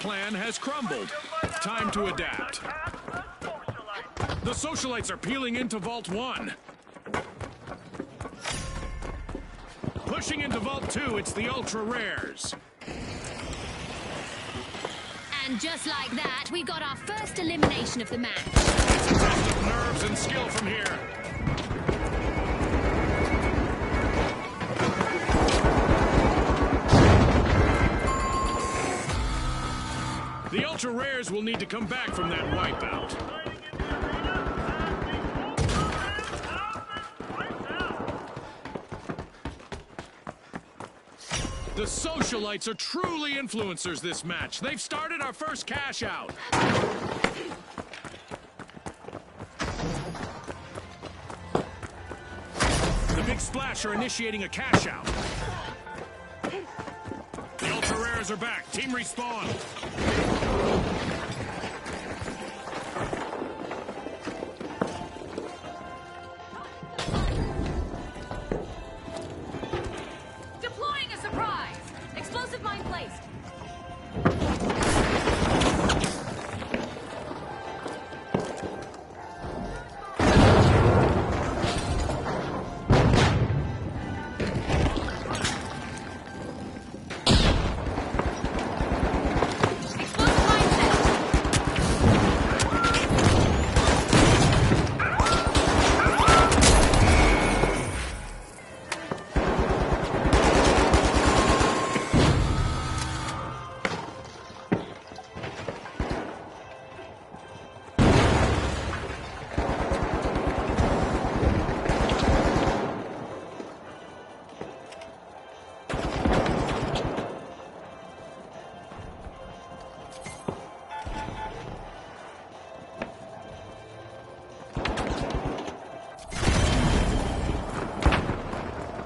plan has crumbled. Time to adapt. The Socialites are peeling into Vault 1. Pushing into Vault 2, it's the Ultra Rares. And just like that, we got our first elimination of the match. It's a test of nerves and skill from here. The Ultra Rares will need to come back from that wipeout. The Socialites are truly influencers this match. They've started our first cash out. The Big Splash are initiating a cash out. The Ultra Rares are back. Team respawn. Deploying a surprise! Explosive mine placed.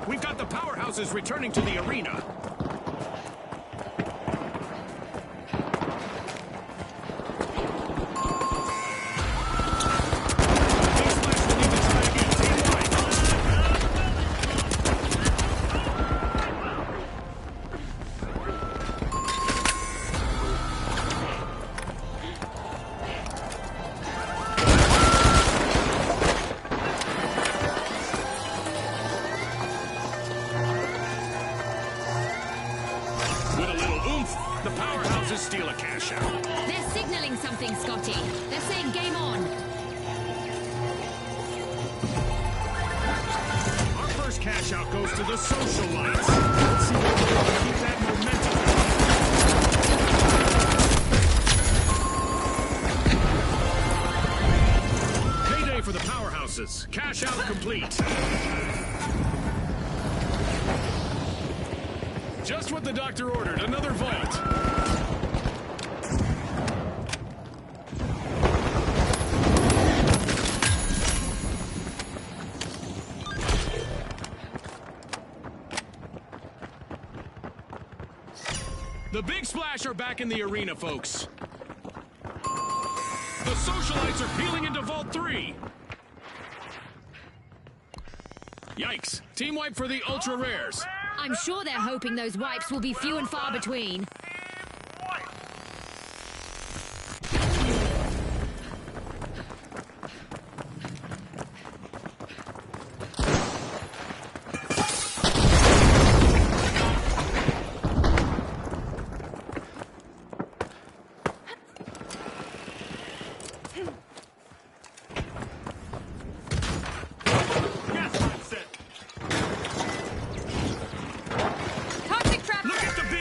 We've got the powerhouses returning to the arena. The powerhouses steal a cash out. They're signaling something, Scotty. They're saying game on. Our first cash out goes to the Socialites. Let's see if we can keep that momentum. Payday for the powerhouses. Cash out complete. Just what the doctor ordered, another vault. The Big Splash are back in the arena, folks. The Socialites are peeling into Vault 3. Yikes. Team wipe for the Ultra Rares. I'm sure they're hoping those wipes will be few and far between.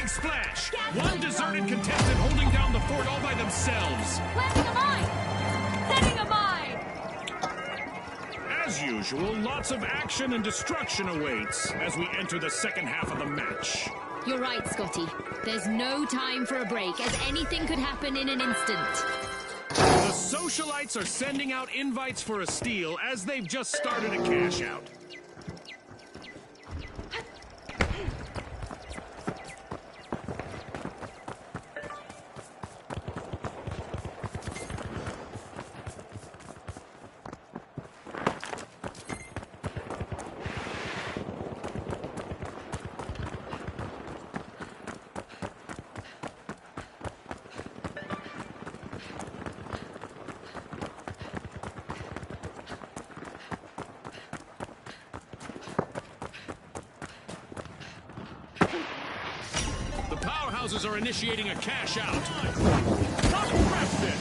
Splash! One deserted contestant holding down the fort all by themselves. Planting a mine! Setting a mine! As usual, lots of action and destruction awaits as we enter the second half of the match. You're right, Scotty. There's no time for a break, as anything could happen in an instant. The Socialites are sending out invites for a steal as they've just started a cash out. Powerhouses are initiating a cash out. Top Preston!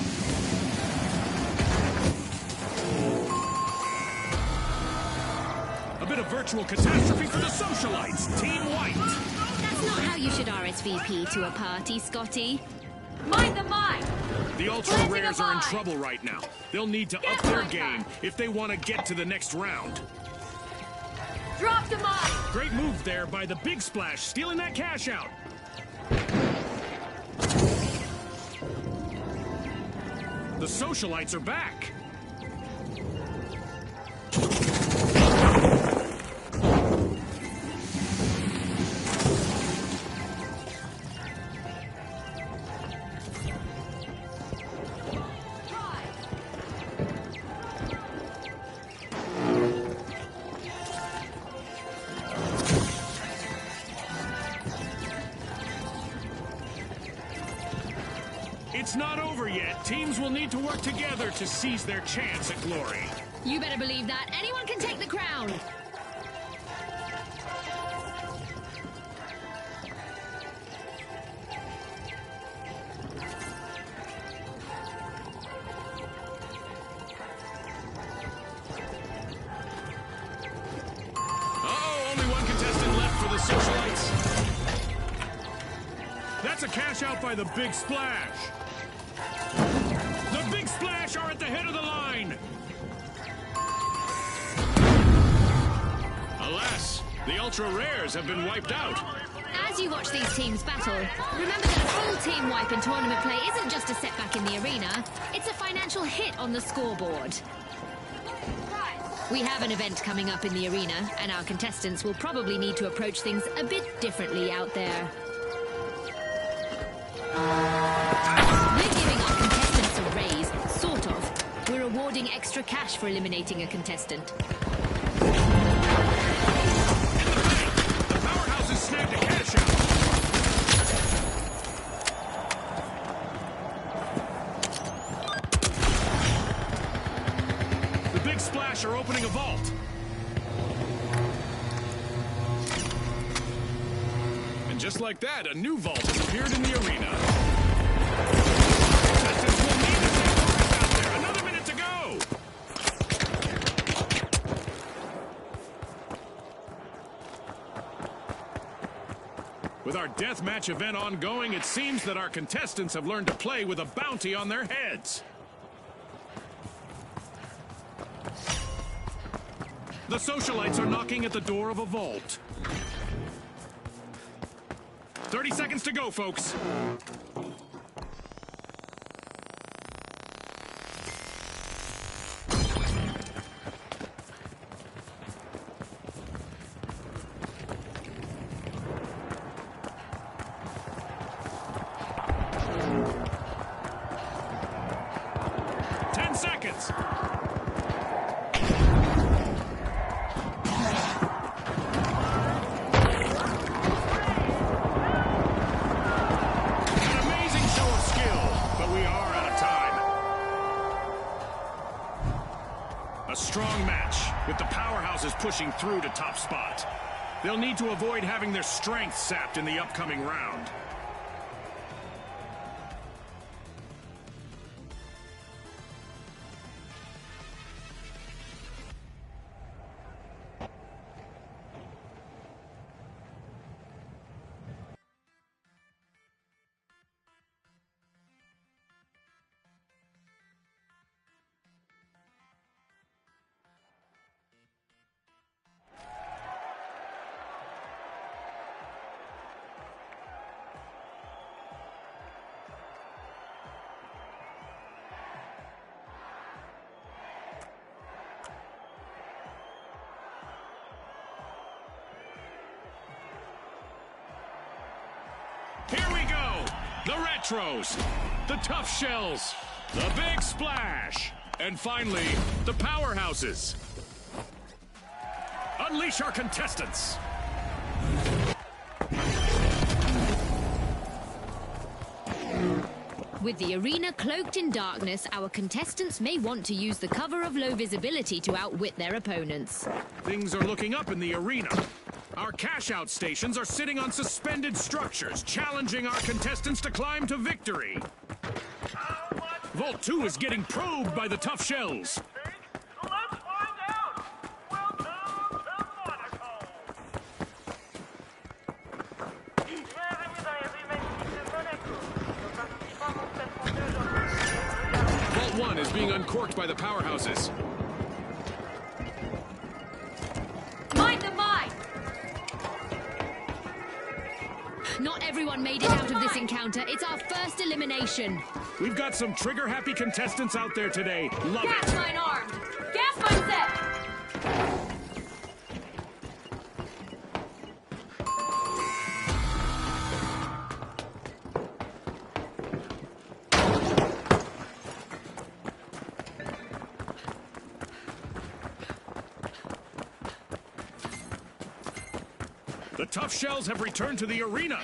A bit of virtual catastrophe for the socialites. Team White. That's not how you should RSVP to a party, Scotty. Mind the mic! The Ultra Rares are in trouble right now. They'll need to up their game if they want to get to the next round. Drop the mic! Great move there by the Big Splash, stealing that cash out. The socialites are back. It's not over yet. Teams will need to work together to seize their chance at glory. You better believe that. Anyone can take the crown. Uh-oh, only one contestant left for the socialites. That's a cash out by the Big Splash. The Big Splash are at the head of the line. Alas, the Ultra Rares have been wiped out. As you watch these teams battle, remember that a full team wipe in tournament play isn't just a setback in the arena, it's a financial hit on the scoreboard. We have an event coming up in the arena, and our contestants will probably need to approach things a bit differently out there. We're giving our contestants a raise, sort of. We're awarding extra cash for eliminating a contestant. The Powerhouses snagged a cash out. The Big Splash are opening a vault. And just like that, a new vault has appeared in the arena. Contestants will need to take focus out there. Another minute to go. With our deathmatch event ongoing, it seems that our contestants have learned to play with a bounty on their heads. The socialites are knocking at the door of a vault. 30 seconds to go, folks. Seconds. An amazing show of skill, but we are out of time. A strong match, with the Powerhouses pushing through to top spot. They'll need to avoid having their strength sapped in the upcoming round. Here we go! The Retros, the Tough Shells, the Big Splash, and finally, the Powerhouses. Unleash our contestants! With the arena cloaked in darkness, our contestants may want to use the cover of low visibility to outwit their opponents. Things are looking up in the arena. Our cash-out stations are sitting on suspended structures, challenging our contestants to climb to victory. Vault 2 is getting probed by the tough shells. Let's find out. Welcome to Monaco. Vault 1 is being uncorked by the powerhouses. Mind the mine! Not everyone made it out of this encounter. It's our first elimination. We've got some trigger-happy contestants out there today. Love Gas it. mine armed! Gas mine set! The tough shells have returned to the arena.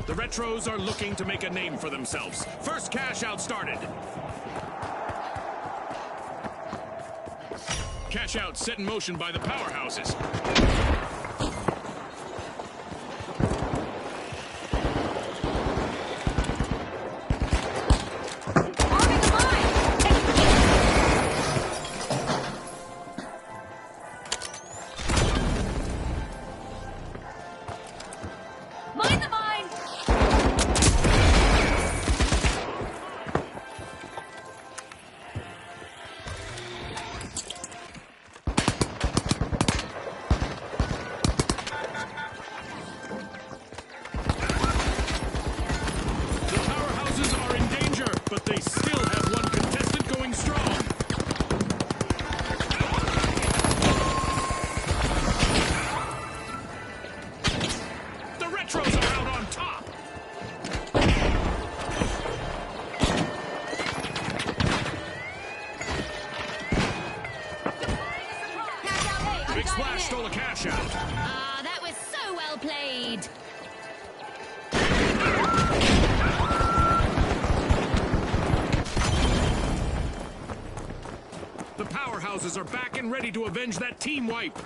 The Retros are looking to make a name for themselves. First cash out started. Cash out set in motion by the powerhouses. Arming the mine! Mind the mine! The powerhouses are in danger, but they still have one contestant going strong. The Retros are out on top. Cash out, hey, I'm Big diving Splash in. stole a cash out. Ah, that was so well played. The powerhouses are back and ready to avenge that team wipe.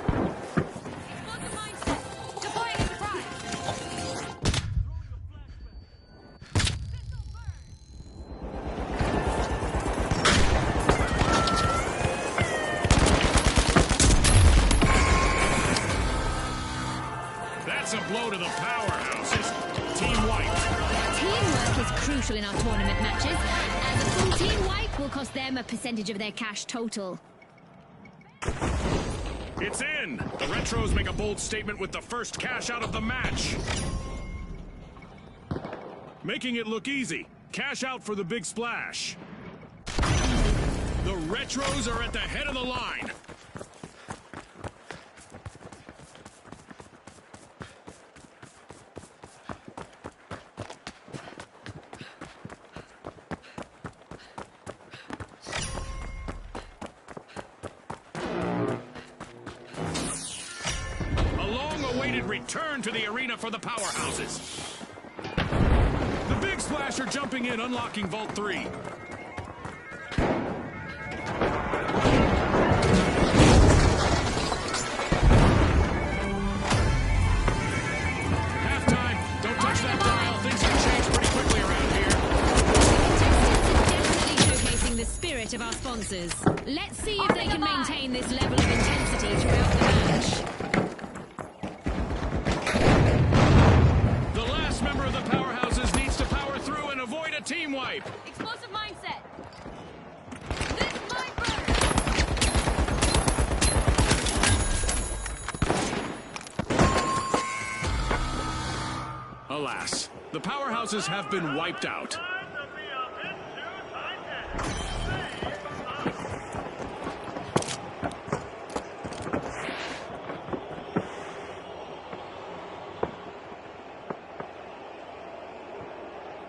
Explosive mine set. Deploying a surprise. That's a blow to the powerhouses. Team wipe. Teamwork is crucial in our tournament matches, and a full team wipe will cost them a percentage of their cash total. It's in. The Retros make a bold statement with the first cash out of the match. Making it look easy. Cash out for the Big Splash. The Retros are at the head of the line. A long-awaited return to the arena for the powerhouses. The Big Splash are jumping in, unlocking Vault 3. Halftime. Don't touch that dial. Things can change pretty quickly around here. Definitely showcasing the spirit of our sponsors. Let's see if they can maintain this level of intensity throughout the match. The last member of the powerhouses needs to power through and avoid a team wipe. Explosive mine set. This mine burner! Alas, the powerhouses have been wiped out. Time to be a bit too tight.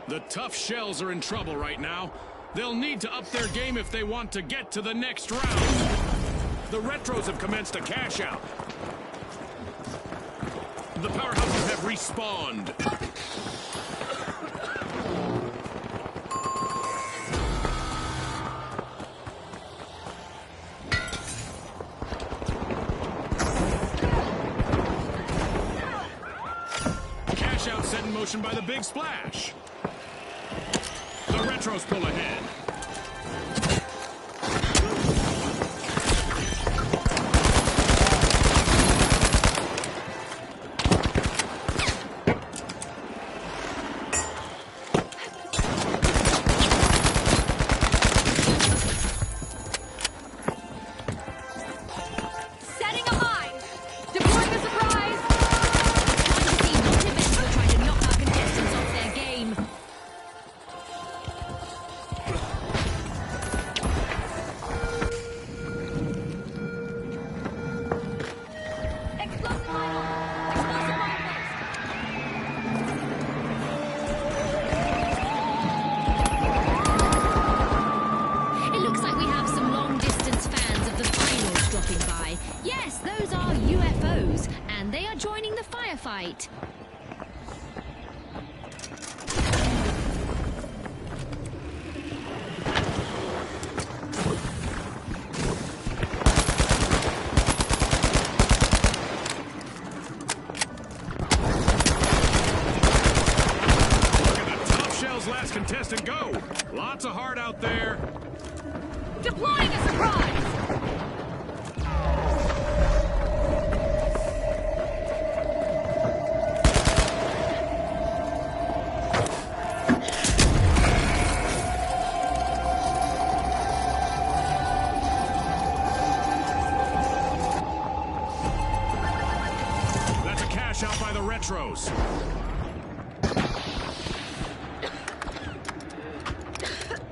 The Tough Shells are in trouble right now. They'll need to up their game if they want to get to the next round. The Retros have commenced a cash out. The Powerhouses have respawned. Cash out set in motion by the Big Splash. The Retros pull ahead. Setting a mine. Deploying a surprise. The team not invincible trying to knock our contestants off their game. Explosive mine on. Explosive mine placed. It looks like we have some long-distance fans of the finals dropping by. Yes, those are UFOs, and they are joining the firefight. Look at the Tough Shells' last contestant go. Lots of heart out there. Deploying a surprise. That's a cash out by the Retros.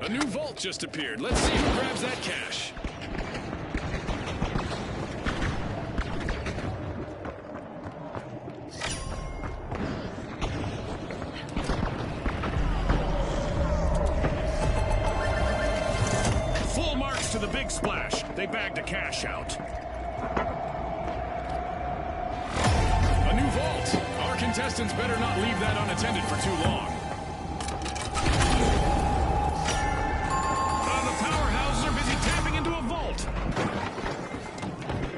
A new vault just appeared. Let's see who grabs that cash. Full marks to the Big Splash. They bagged a cash out. A new vault. Our contestants better not leave that unattended for too long. The Powerhouses are busy tapping into a vault.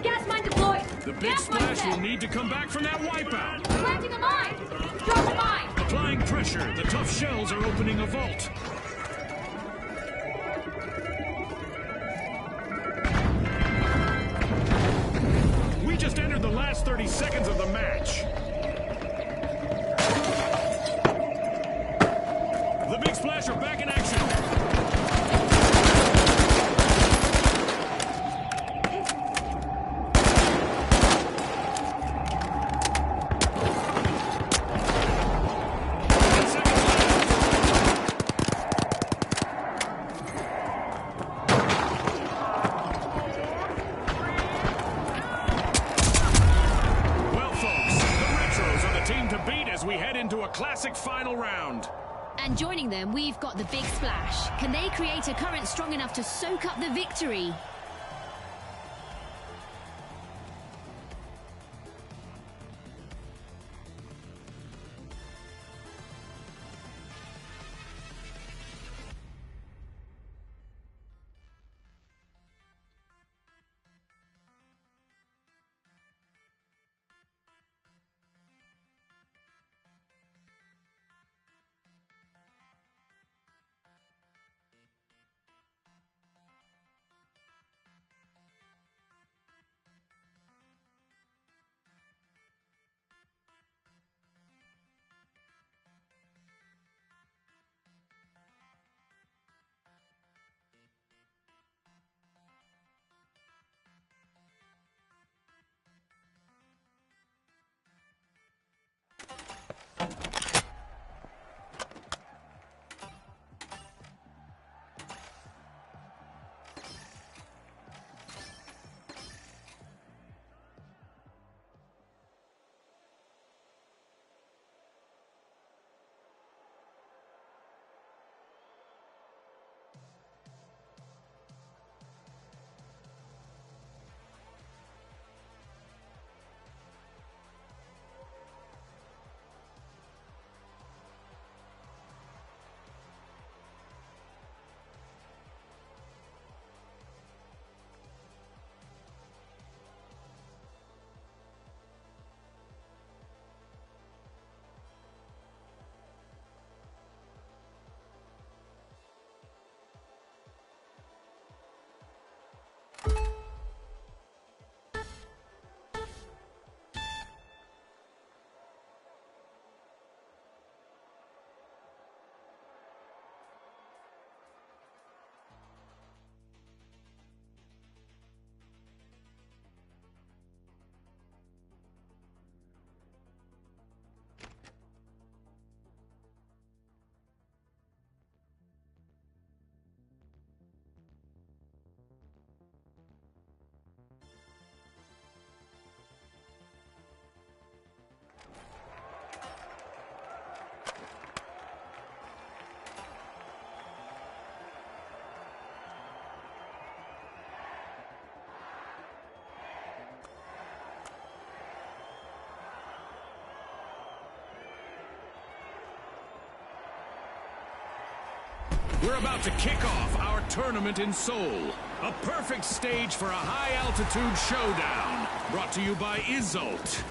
Gas mine deployed. The Big Gas mine Splash will set. need to come back from that wipeout. Planting a mine. Drop a mine. Applying pressure, the Tough Shells are opening a vault. We just entered the last 30 seconds of the match. The Big Splash are back in action. Well, folks, the Retros are the team to beat as we head into a classic final round. And joining them, we've got the Big Splash. Can they create a current strong enough to soak up the victory? We're about to kick off our tournament in Seoul. A perfect stage for a high-altitude showdown. Brought to you by Isolt.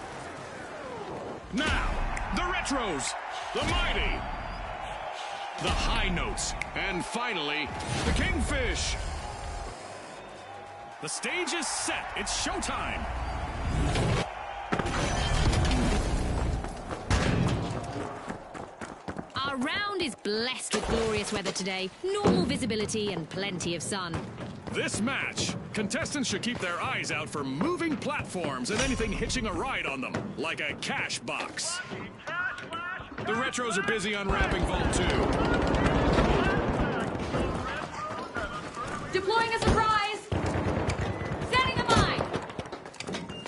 Now, the Retros, the Mighty, the High Notes, and finally, the Kingfish. The stage is set. It's showtime. Our round is blessed with glorious weather today, normal visibility and plenty of sun. This match, contestants should keep their eyes out for moving platforms and anything hitching a ride on them, like a cash box. The Retros are busy unwrapping Vault 2. Deploying a surprise! Setting a mine!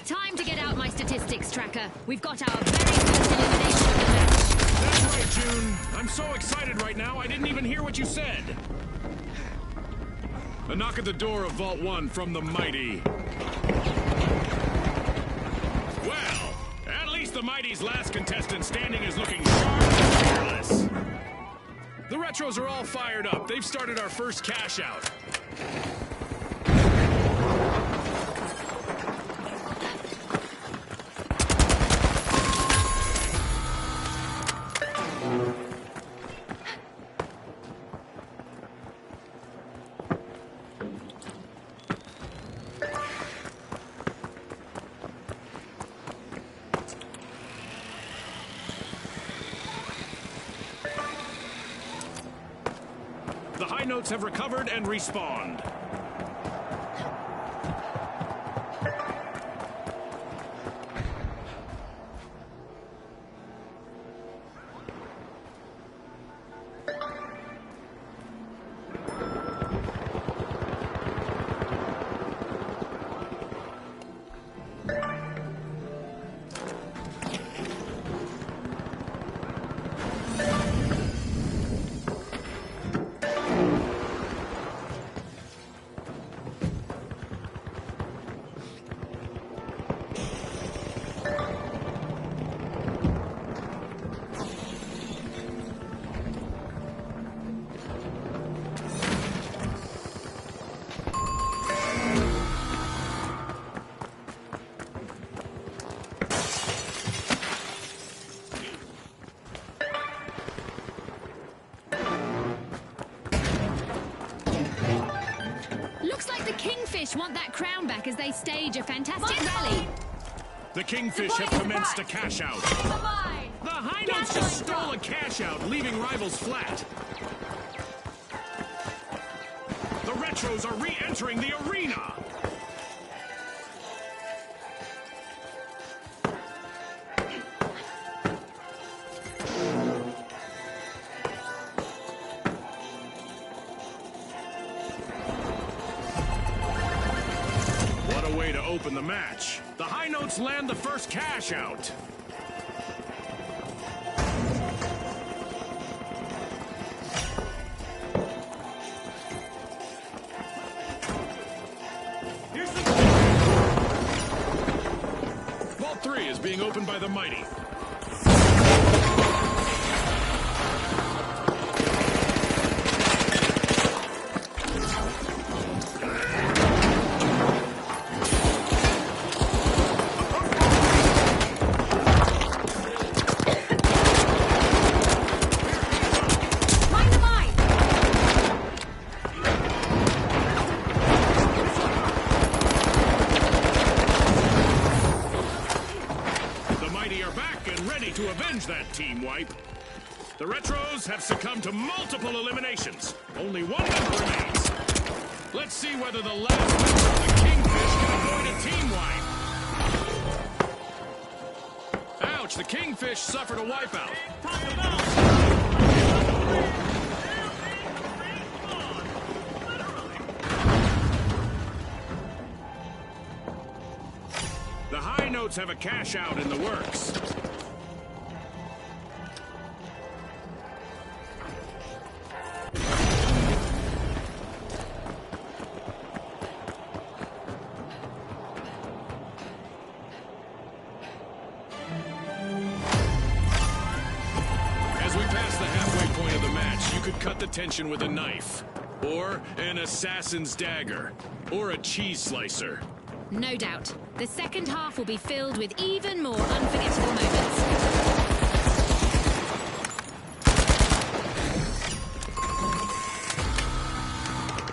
Time to get out my statistics tracker. We've got our very first elimination of the match. That's right, June. I'm so excited right now, I didn't even hear what you said. A knock at the door of Vault 1 from the Mighty. Well, at least the Mighty's last contestant standing is looking sharp and fearless. The Retros are all fired up. They've started our first cash out. The High Notes have recovered and respawned. Looks like the Kingfish want that crown back as they stage a fantastic rally. The Kingfish have commenced a cash out. Setting a mine! The High Notes just stole a cash out, leaving rivals flat. The Retros are re-entering the arena. What a way to open the match. The High Notes land the first cash out. Vault 3 is being opened by the Mighty. Mine the mine! The Mighty are back and ready to avenge that team wipe. The Retros have succumbed to multiple eliminations. Only one member remains. Let's see whether the last member of the Kingfish can avoid a team wipe. Ouch, the Kingfish suffered a wipeout. The High Notes have a cash out in the works. As we pass the halfway point of the match, you could cut the tension with a knife, or an assassin's dagger, or a cheese slicer. No doubt. The second half will be filled with even more unforgettable moments.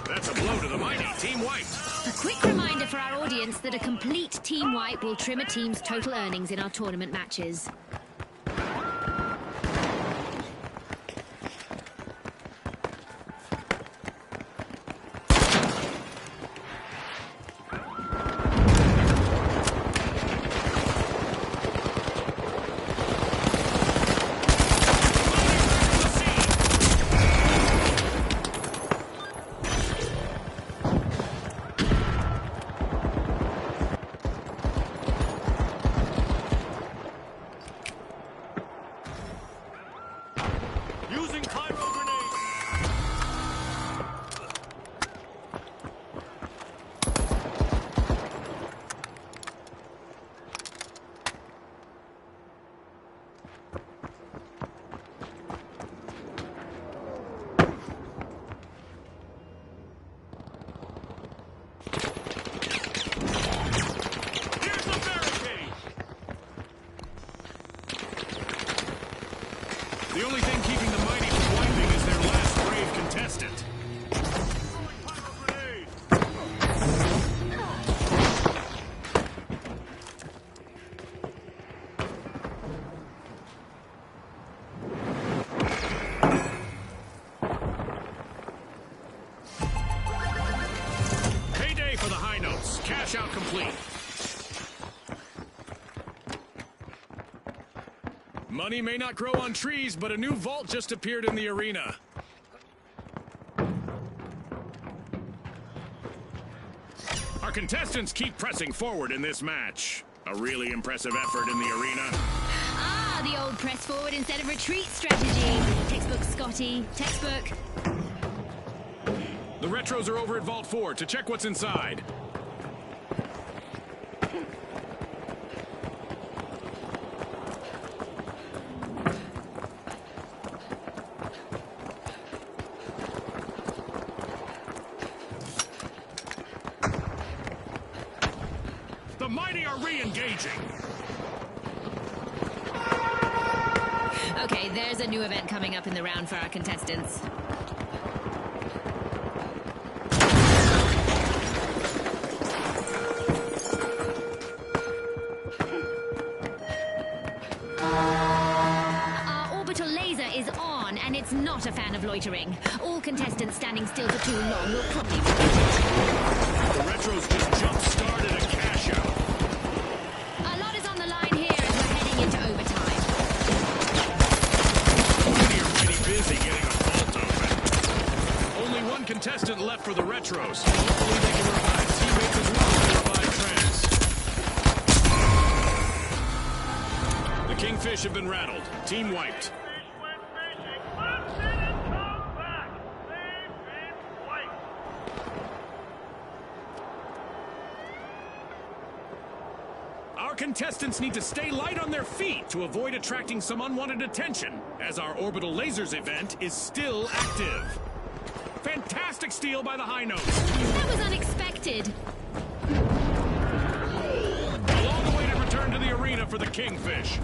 That's a blow to the mighty. Team wiped. A quick reminder for our audience that a complete team wipe will trim a team's total earnings in our tournament matches. Using pyro grenade. Here's the barricade. The only thing keeping the mighty from wiping is their last brave contestant. Payday for the high notes. Cash out complete. Money may not grow on trees, but a new vault just appeared in the arena. Our contestants keep pressing forward in this match. A really impressive effort in the arena. Ah, the old press forward instead of retreat strategy. Textbook, Scotty. Textbook. The Retros are over at Vault 4 to check what's inside. The mighty are re-engaging. Okay, there's a new event coming up in the round for our contestants. Our orbital laser is on, and it's not a fan of loitering. All contestants standing still for too long will probably... The Retros just jump-started a cash-out. A lot is on the line here as we're heading into overtime. You're pretty busy getting a vault open. Only one contestant left for the Retros. Hopefully they can revive teammates as well as revive Trans. The Kingfish have been rattled. Team wiped. Fish went fishing. Let's see them come back. They've been wiped. Our contestants need to stay light on their feet to avoid attracting some unwanted attention, as our Orbital Lasers event is still active. Fantastic steal by the high notes. That was unexpected. All the way to return to the arena for the Kingfish.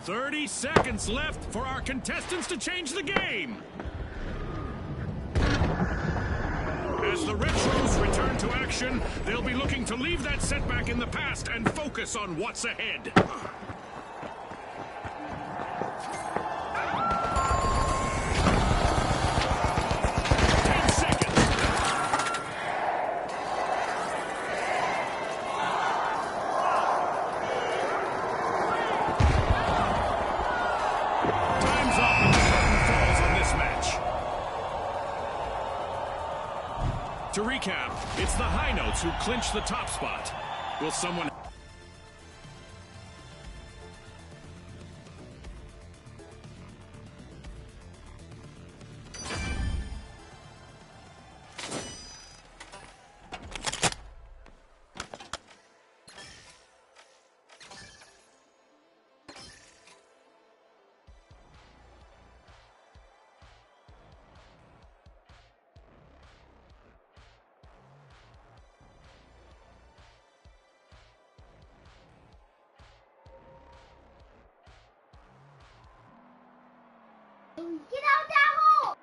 "30 seconds left for our contestants to change the game. As the Retros return to action, they'll be looking to leave that setback in the past and focus on what's ahead. recap, it's the high notes who clinch the top spot. Will someone... Get out that hole!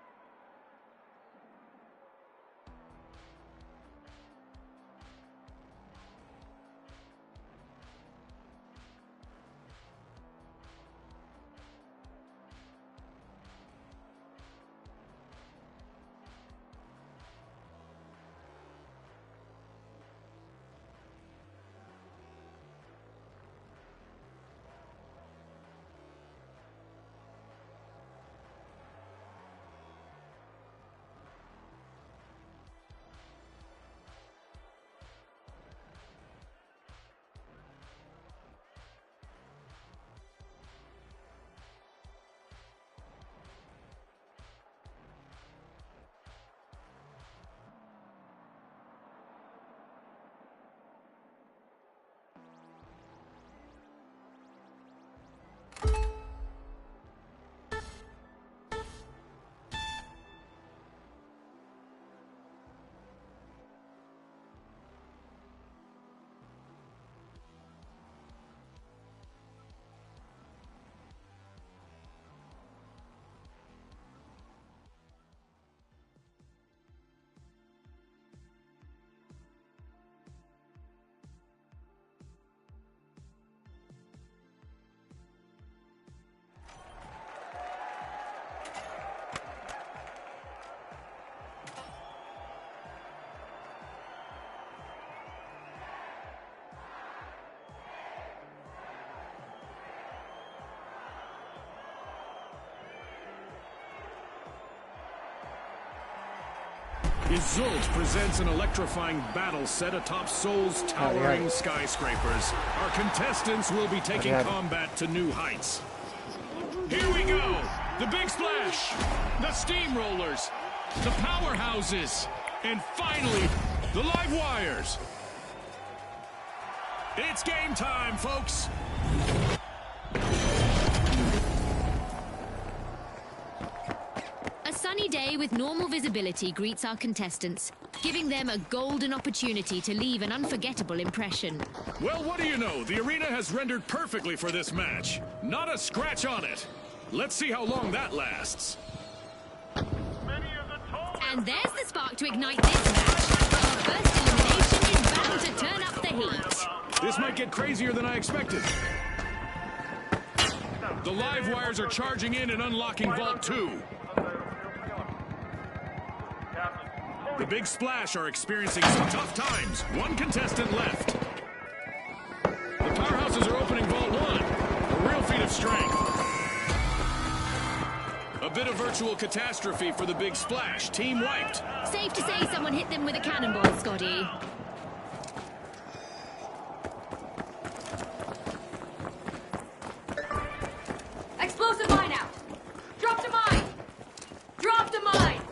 Isolt presents an electrifying battle set atop Seoul's towering skyscrapers. Our contestants will be taking combat to new heights. Here we go! The big splash! The steamrollers! The powerhouses! And finally, the live wires! It's game time, folks! A sunny day with normal visibility greets our contestants, giving them a golden opportunity to leave an unforgettable impression. Well, what do you know? The arena has rendered perfectly for this match. Not a scratch on it. Let's see how long that lasts. And there's the spark to ignite this match. Our first elimination is bound to turn up the heat. This might get crazier than I expected. The live wires are charging in and unlocking Vault 2. The Big Splash are experiencing some tough times. One contestant left. The powerhouses are opening Vault 1. A real feat of strength. A bit of virtual catastrophe for the Big Splash. Team wiped. Safe to say someone hit them with a cannonball, Scotty. Explosive mine out! Dropped a mine! Dropped a mine!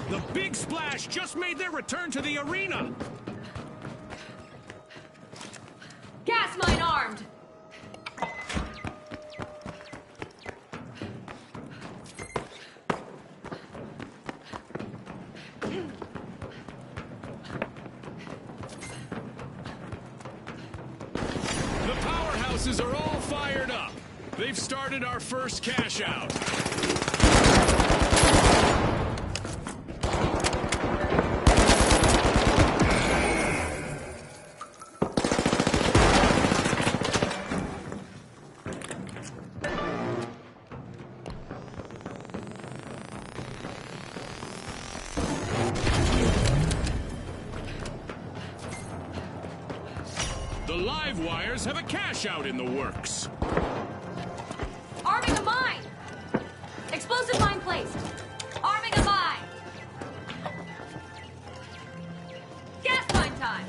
The Big Splash just made their return to the arena. Gas mine armed! The powerhouses are all fired up. They've started our first cash out. The live wires have a cash out in the works. Arming a mine! Explosive mine placed. Arming a mine. Gas mine time.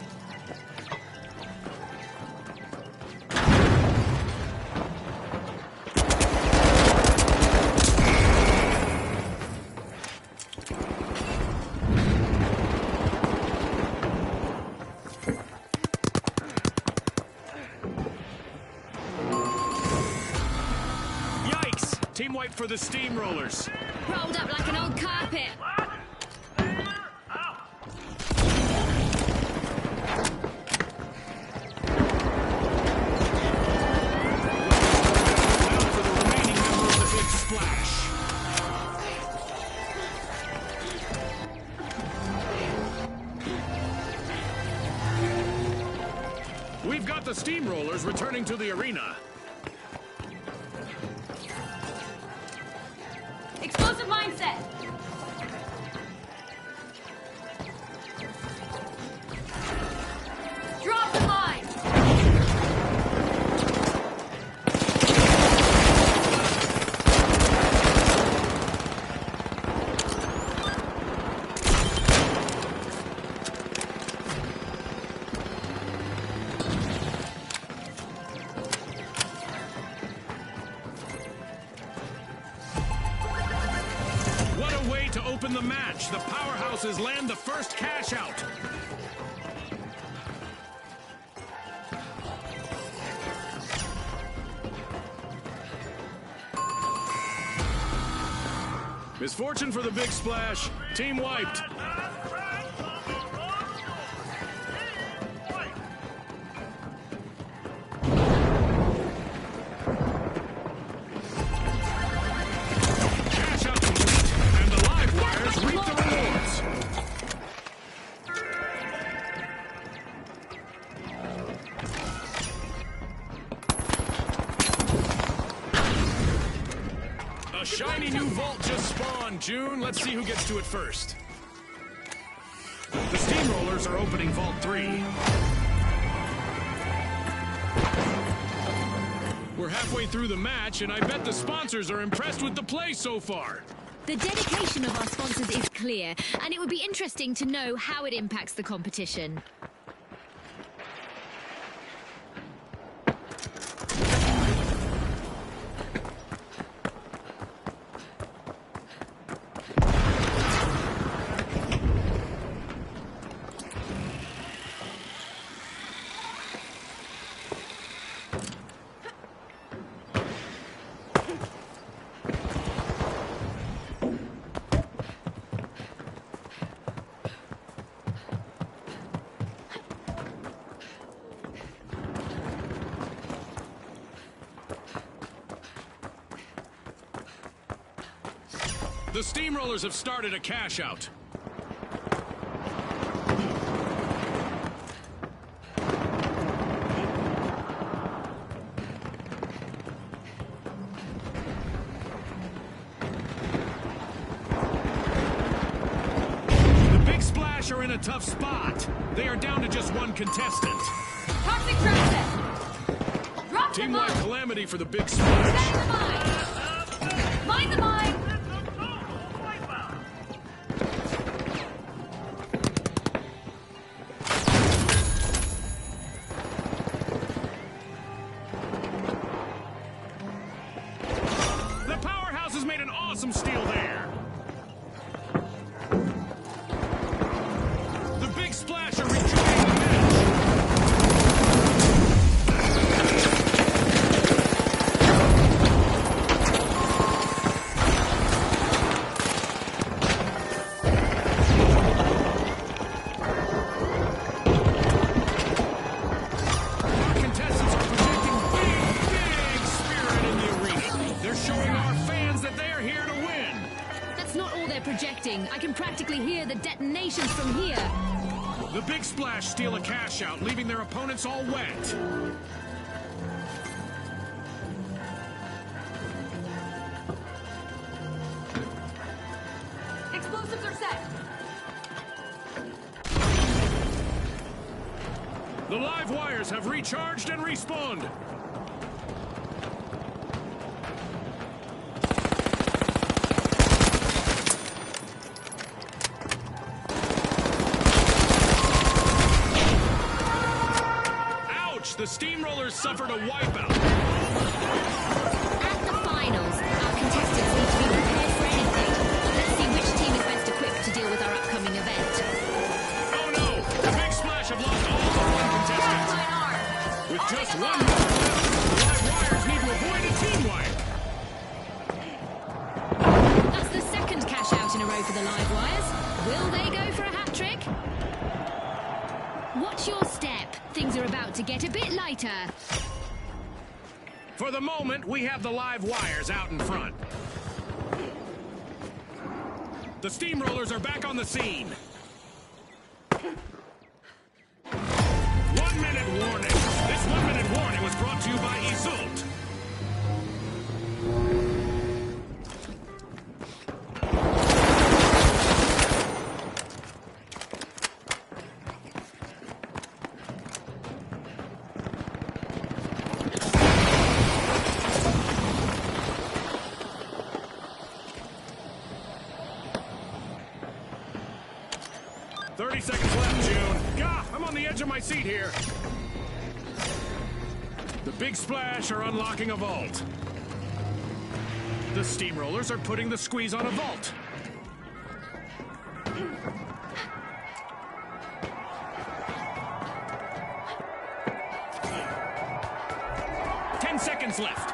Yikes! Team wipe for the Steamrollers. Rolled up like an old carpet. Clear out. Now for the remaining member of the Big Splash. We've got the Steamrollers returning to the arena. Explosive mine set. Drop the mine. What a way to open the match. The powerhouses land the first cash out. Misfortune for the Big Splash. Team wiped. Cash out complete. And the live wires reap the rewards. A shiny new vault just spawned, June. Let's see who gets to it first. The Steamrollers are opening Vault 3. We're halfway through the match, and I bet the sponsors are impressed with the play so far. The dedication of our sponsors is clear, and it would be interesting to know how it impacts the competition. The Steamrollers have started a cash out. The Big Splash are in a tough spot. They are down to just one contestant. Toxic trap set. Drop the Team-wide mine. calamity for the Big Splash. Setting the mine. Mine the mine. The powerhouse has made an awesome steal there. The Big Splash are rejoining the match. Our contestants are projecting big spirit in the arena. They're showing our fans that they are here to win. That's not all they're projecting. I can practically hear the detonations from here. The Big Splash steal a cash out, leaving their opponents all wet. Explosives are set. The live wires have recharged and respawned. match, the Steamrollers suffered a wipeout. At the finals, our contestants need to be prepared for anything. Let's see which team is best equipped to deal with our upcoming event. Oh no! The Big Splash have lost all but one contestant. My arm. With just one more left, the live wires need to avoid a team wipe. That's the second cash out in a row for the live wires. Will they go for a hat trick? Watch your step. Things are about to get a bit lighter. For the moment, we have the live wires out in front. The Steamrollers are back on the scene. 1 minute warning. This 1 minute warning was brought to you by Isolt. Seconds left, June. Gah, I'm on the edge of my seat here. The Big Splash are unlocking a vault. The Steamrollers are putting the squeeze on a vault. Ten seconds left.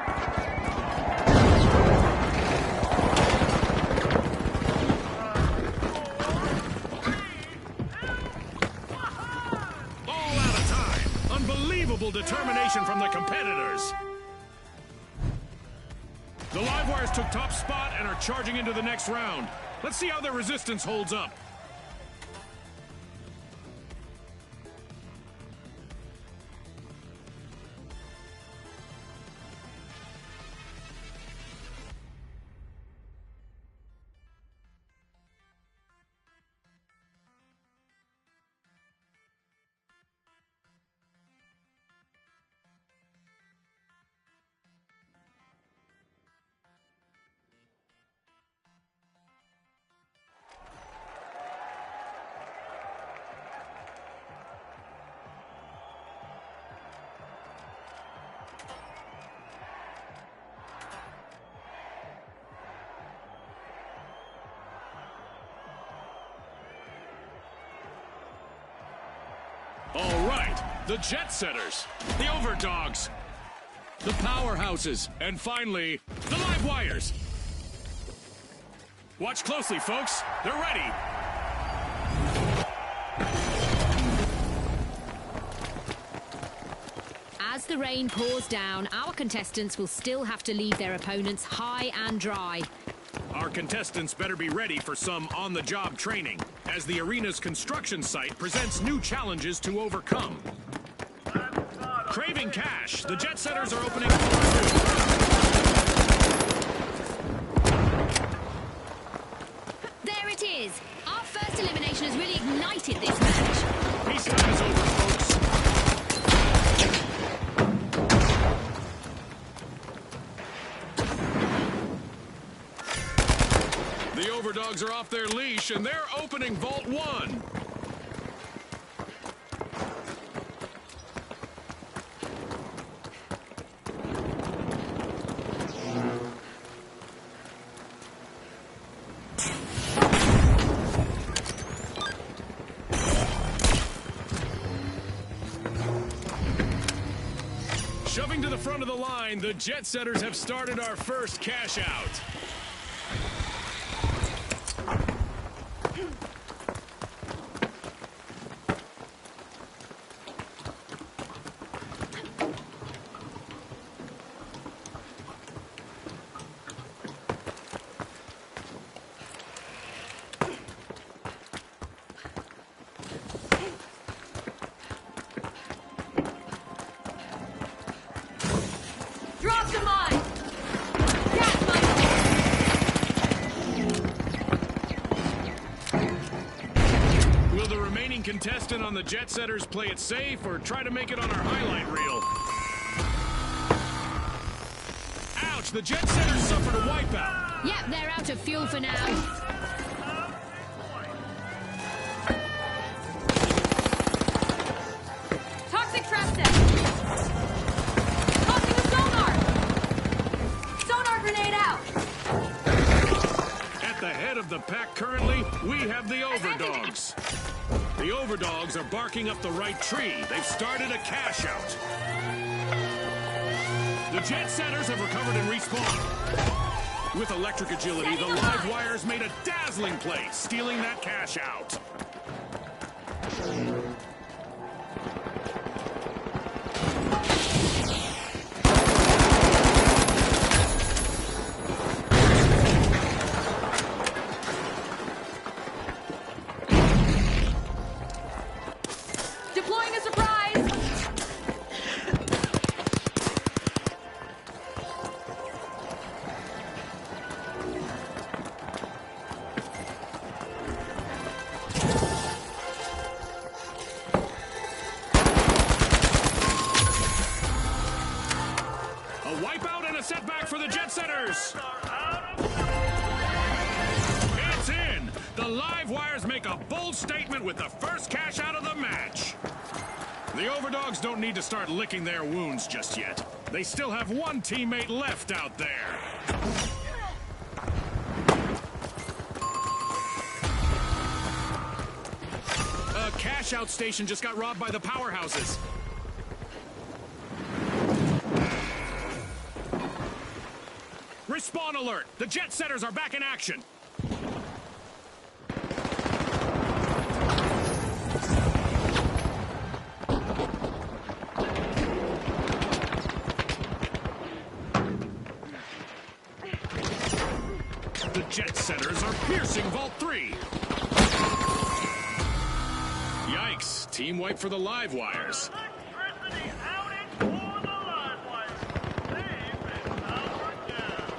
Determination from the competitors. The live wires took top spot and are charging into the next round. Let's see how their resistance holds up. All right, the Jet Setters, the Overdogs, the Powerhouses, and finally, the Live Wires. Watch closely, folks. They're ready. As the rain pours down, our contestants will still have to leave their opponents high and dry. Our contestants better be ready for some on-the-job training, as the arena's construction site presents new challenges to overcome. Craving cash, the Jet Setters are opening floor 2. There it is! Our first elimination has really ignited this match. Peace time is over, folks. The Overdogs are off their leash, and they're opening Vault 1. Shoving to the front of the line, the Jet Setters have started our first cash out. Drop the mine! Gas mine! Will the remaining contestant on the Jet Setters play it safe or try to make it on our highlight reel? Ouch, the Jet Setters suffered a wipeout. Yep, they're out of fuel for now. Toxic trap set! of the pack currently, we have the Overdogs. The Overdogs are barking up the right tree. They've started a cash out. The Jet Setters have recovered and respawned. With electric agility, the Live Wires made a dazzling play, stealing that cash out. Deploying a surprise! A wipeout and a setback for the Jet Setters. It's in. The Live Wires make a bold statement with the first cash out of the match. The Overdogs don't need to start licking their wounds just yet. They still have one teammate left out there. A cash out station just got robbed by the powerhouses. Respawn alert! The Jet Setters are back in action! The Jet Setters are piercing Vault 3! Yikes! Team wipe for the Live Wires. Electricity outage for the Live Wires. They've been powered down.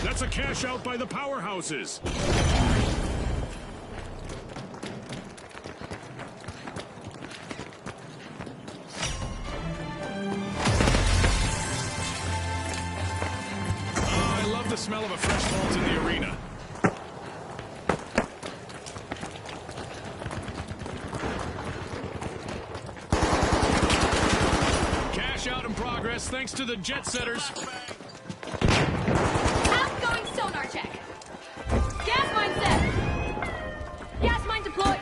That's a cash out by the powerhouses. Oh, I love the smell of a fresh vault in the arena. Cash out in progress thanks to the Jet Setters. Outgoing sonar check. Gas mine set. Gas mine deployed.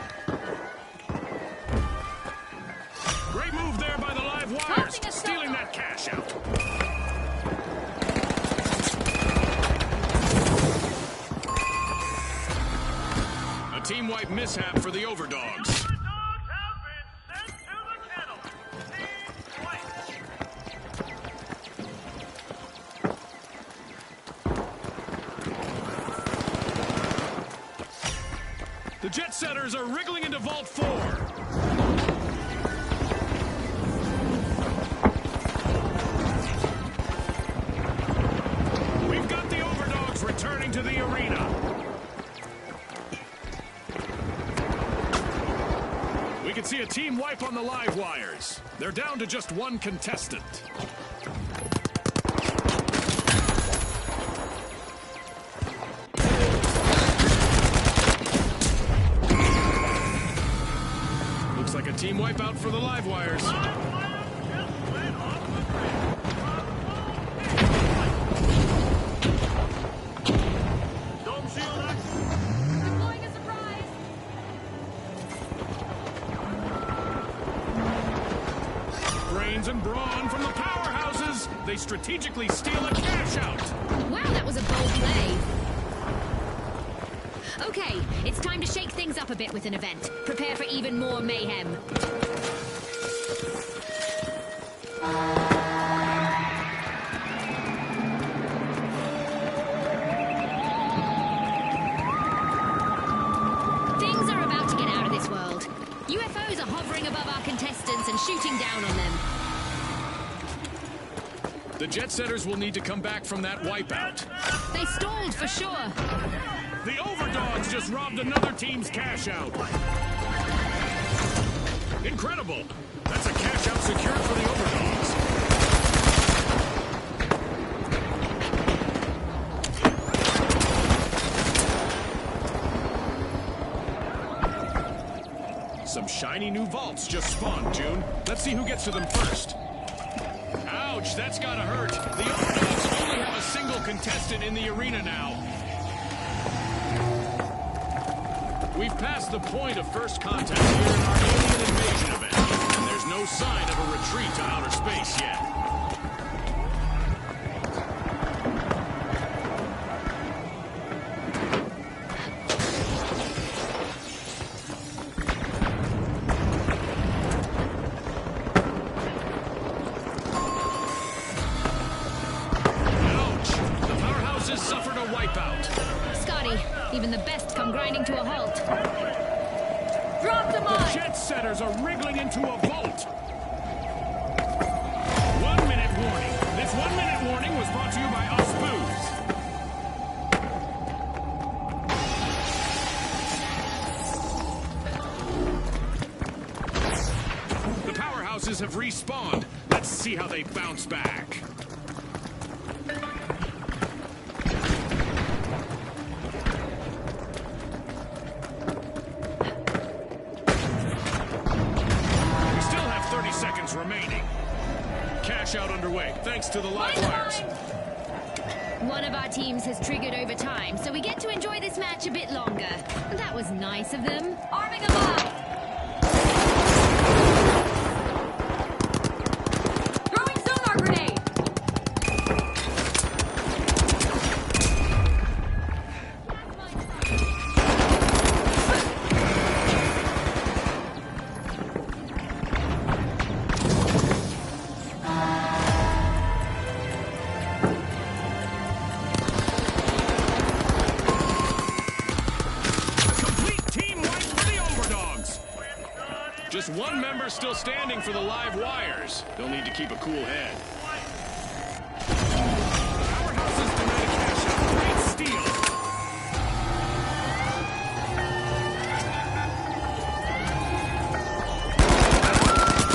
Great move there by the Live Wires, Launching a stealing sonar. that cash out. A team wipe mishap for the Overdogs. The dogs have been sent to the kennel. Team wipe. The Jet Setters are wriggling into Vault 4. We've got the Overdogs returning to the arena. We can see a team wipe on the Live Wires. They're down to just one contestant. Looks like a team wipeout for the Live Wires. Live Wires just went off the grid. Dome shield active. Deploying a surprise. Brains and brawn from the powerhouses. They strategically steal a cash out. Wow, that was a bold play. Okay, it's time to shake things up a bit with an event. Prepare for even more mayhem. Things are about to get out of this world. UFOs are hovering above our contestants and shooting down on them. The Jet Setters will need to come back from that wipeout. They stalled for sure. The Overdogs just robbed another team's cash out. Incredible! That's a cash out secured for the Overdogs. Shiny new vaults just spawned, June. Let's see who gets to them first. Ouch, that's gotta hurt. The Overdogs only have a single contestant in the arena now. We've passed the point of first contact here in our alien invasion event, and there's no sign of a retreat to outer space yet. Even the best come grinding to a halt. Drop the The mine! jet setters are wriggling into a vault. 1 minute warning. This 1 minute warning was brought to you by Us Booze. The powerhouses have respawned. Let's see how they bounce back. Remaining. Cash out underway, thanks to the live wires. One of our teams has triggered overtime, so we get to enjoy this match a bit longer. That was nice of them. Arming them up! Throwing sonar grenade! Just one member still standing for the live wires. They'll need to keep a cool head. Powerhouses deny a cash out. Great steal.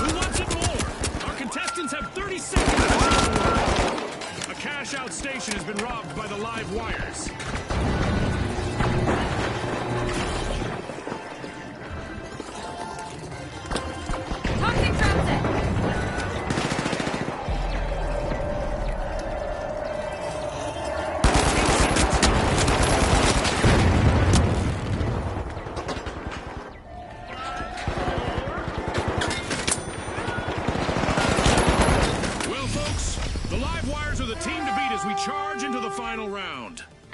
Who wants it more? Our contestants have 30 seconds to show the world. A cash out station has been robbed by the live wires.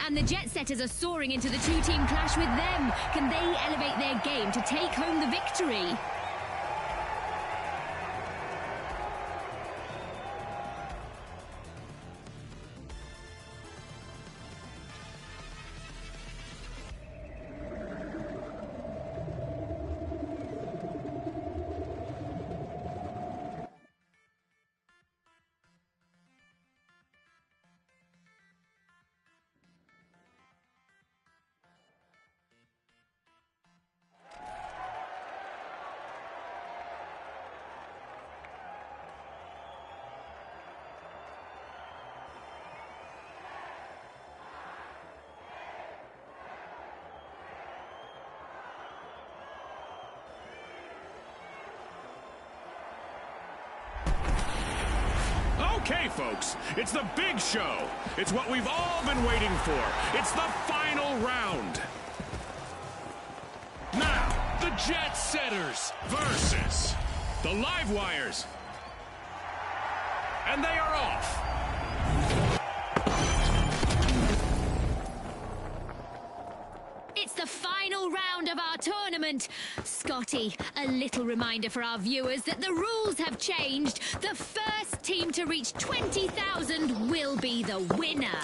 And the jet setters are soaring into the two-team clash with them. Can they elevate their game to take home the victory? Okay, folks, it's the big show. It's what we've all been waiting for. It's the final round. Now, the Jet Setters versus the Live Wires. And they are off. It's the final round of our tournament. Scotty, a little reminder for our viewers that the rules have changed. The first team to reach 20,000 will be the winner.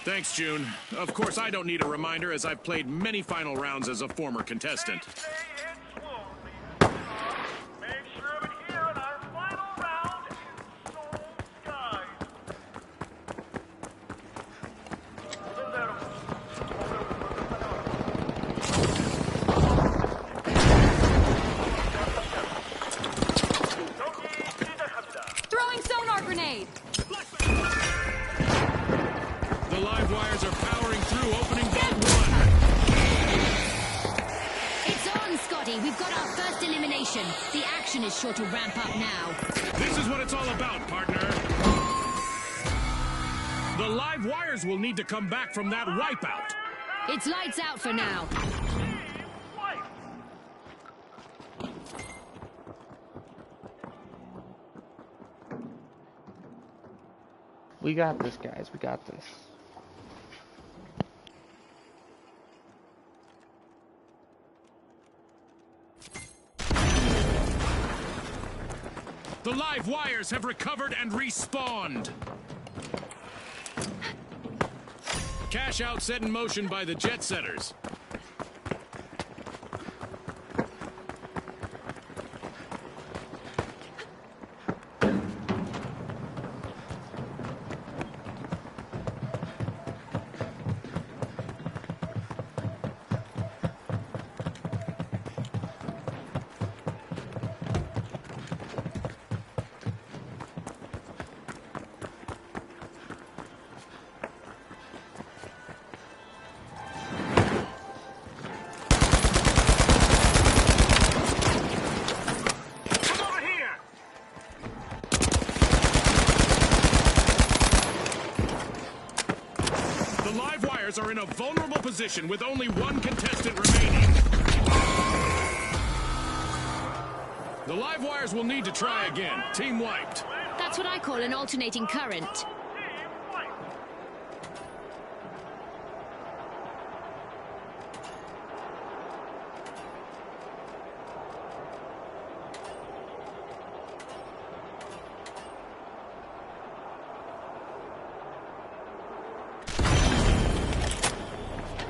Thanks, June. Of course, I don't need a reminder as I've played many final rounds as a former contestant. Make sure of it here in our final round in Soul Skies. Throwing sonar grenade! The live wires are powering through, opening vault 1. It's on, Scotty. Scotty, we've got our first elimination. The action is sure to ramp up now. This is what it's all about, partner. The live wires will need to come back from that wipeout. It's lights out for now. Team wipe. We got this, guys. We got this. The live wires have recovered and respawned. Cash out set in motion by the Jet Setters. Are in a vulnerable position with only one contestant remaining. The live wires will need to try again. Team wiped. That's what I call an alternating current. Team wipe.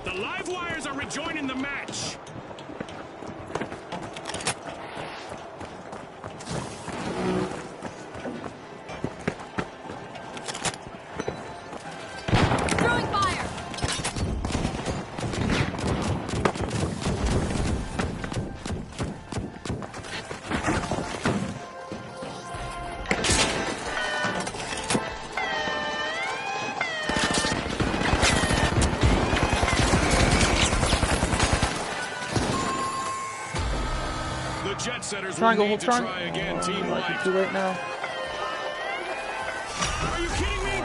The live wires are rejoining the match. Throwing fire! The Jet Setters Triangle, will need to hold try again. Team Like wiped. it's too late now. Are you kidding me?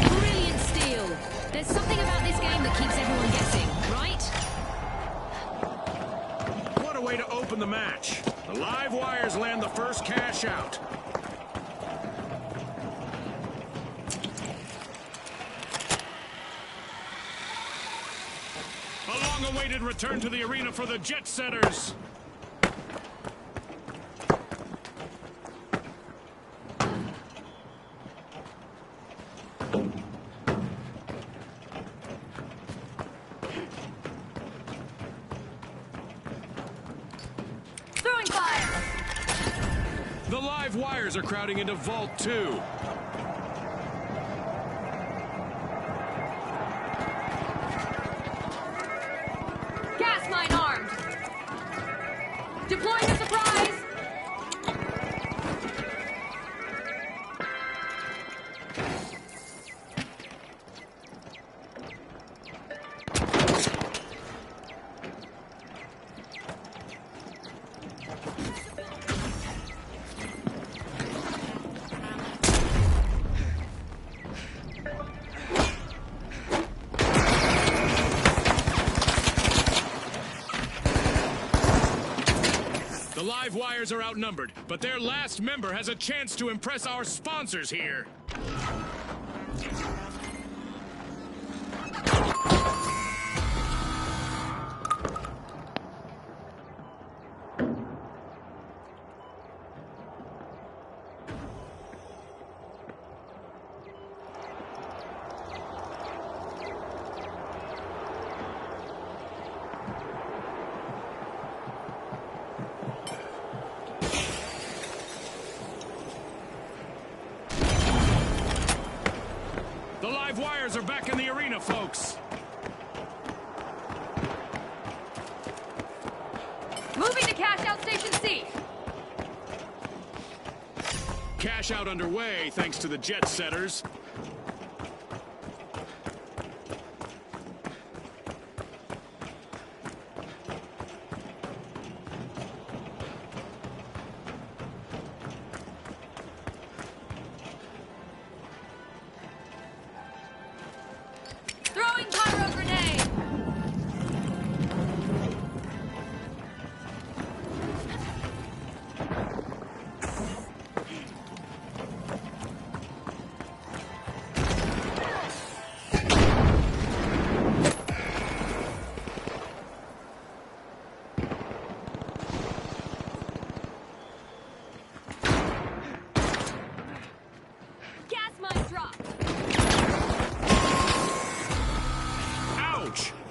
Brilliant steal. There's something about this game that keeps everyone guessing, right? What a way to open the match. The live wires land the first cash out. A long-awaited return to the arena for the Jet Setters. Throwing fire! The live wires are crowding into Vault 2. Gas mine armed! Deploying a surprise! The live wires are outnumbered, but their last member has a chance to impress our sponsors here. The live wires are back in the arena, folks. Moving to cash out station C. Cash out underway thanks to the Jet Setters.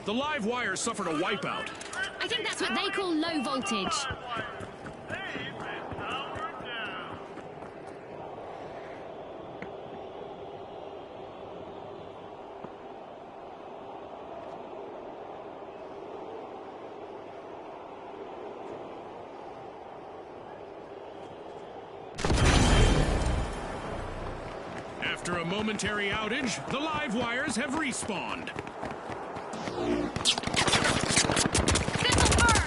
The live wire suffered a wipeout. I think that's what they call low voltage. They've been powered down. After a momentary outage, the live wires have respawned. This'll burn!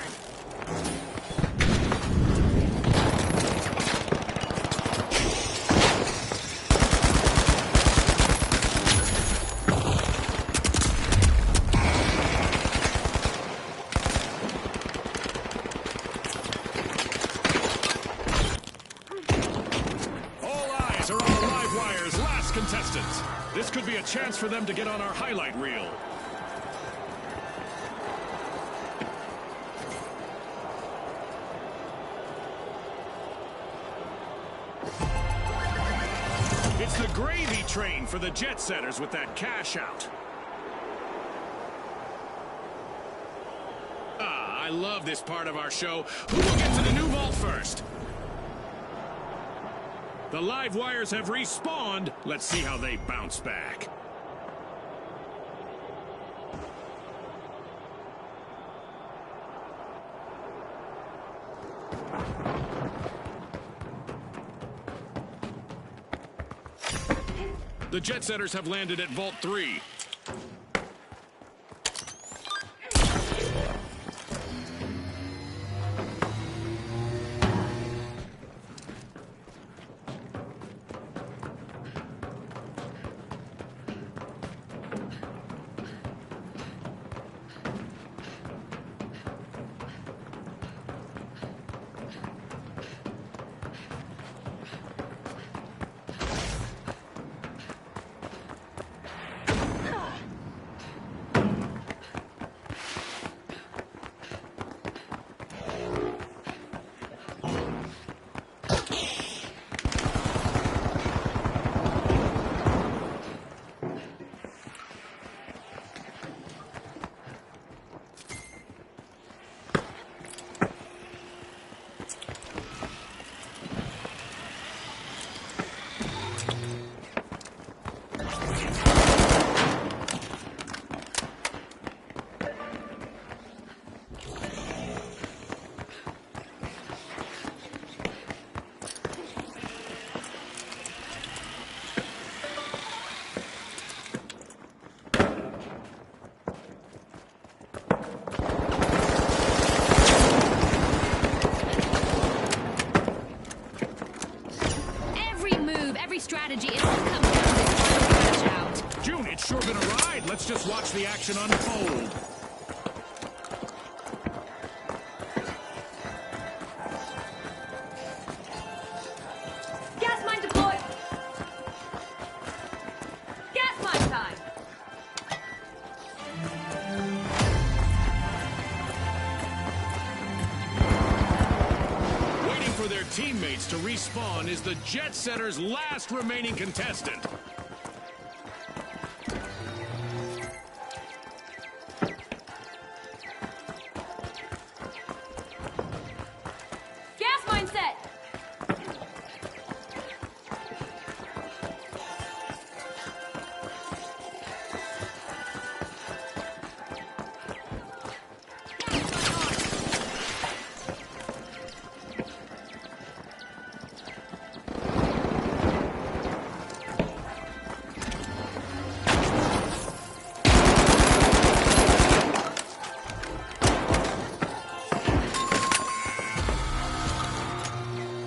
All eyes are on the live wire's last contestants. This could be a chance for them to get on our highlight reel. It's the gravy train for the Jet Setters with that cash out. Ah, I love this part of our show. Who will get to the new vault first? The live wires have respawned. Let's see how they bounce back. The Jet Setters have landed at Vault 3. Strategy is to come down this cash out. June, it's sure been a ride. Let's just watch the action unfold. Gas mine deployed! Gas mine time! Waiting for their teammates to respawn is the Jet Setters' last remaining contestant. Gas mine set!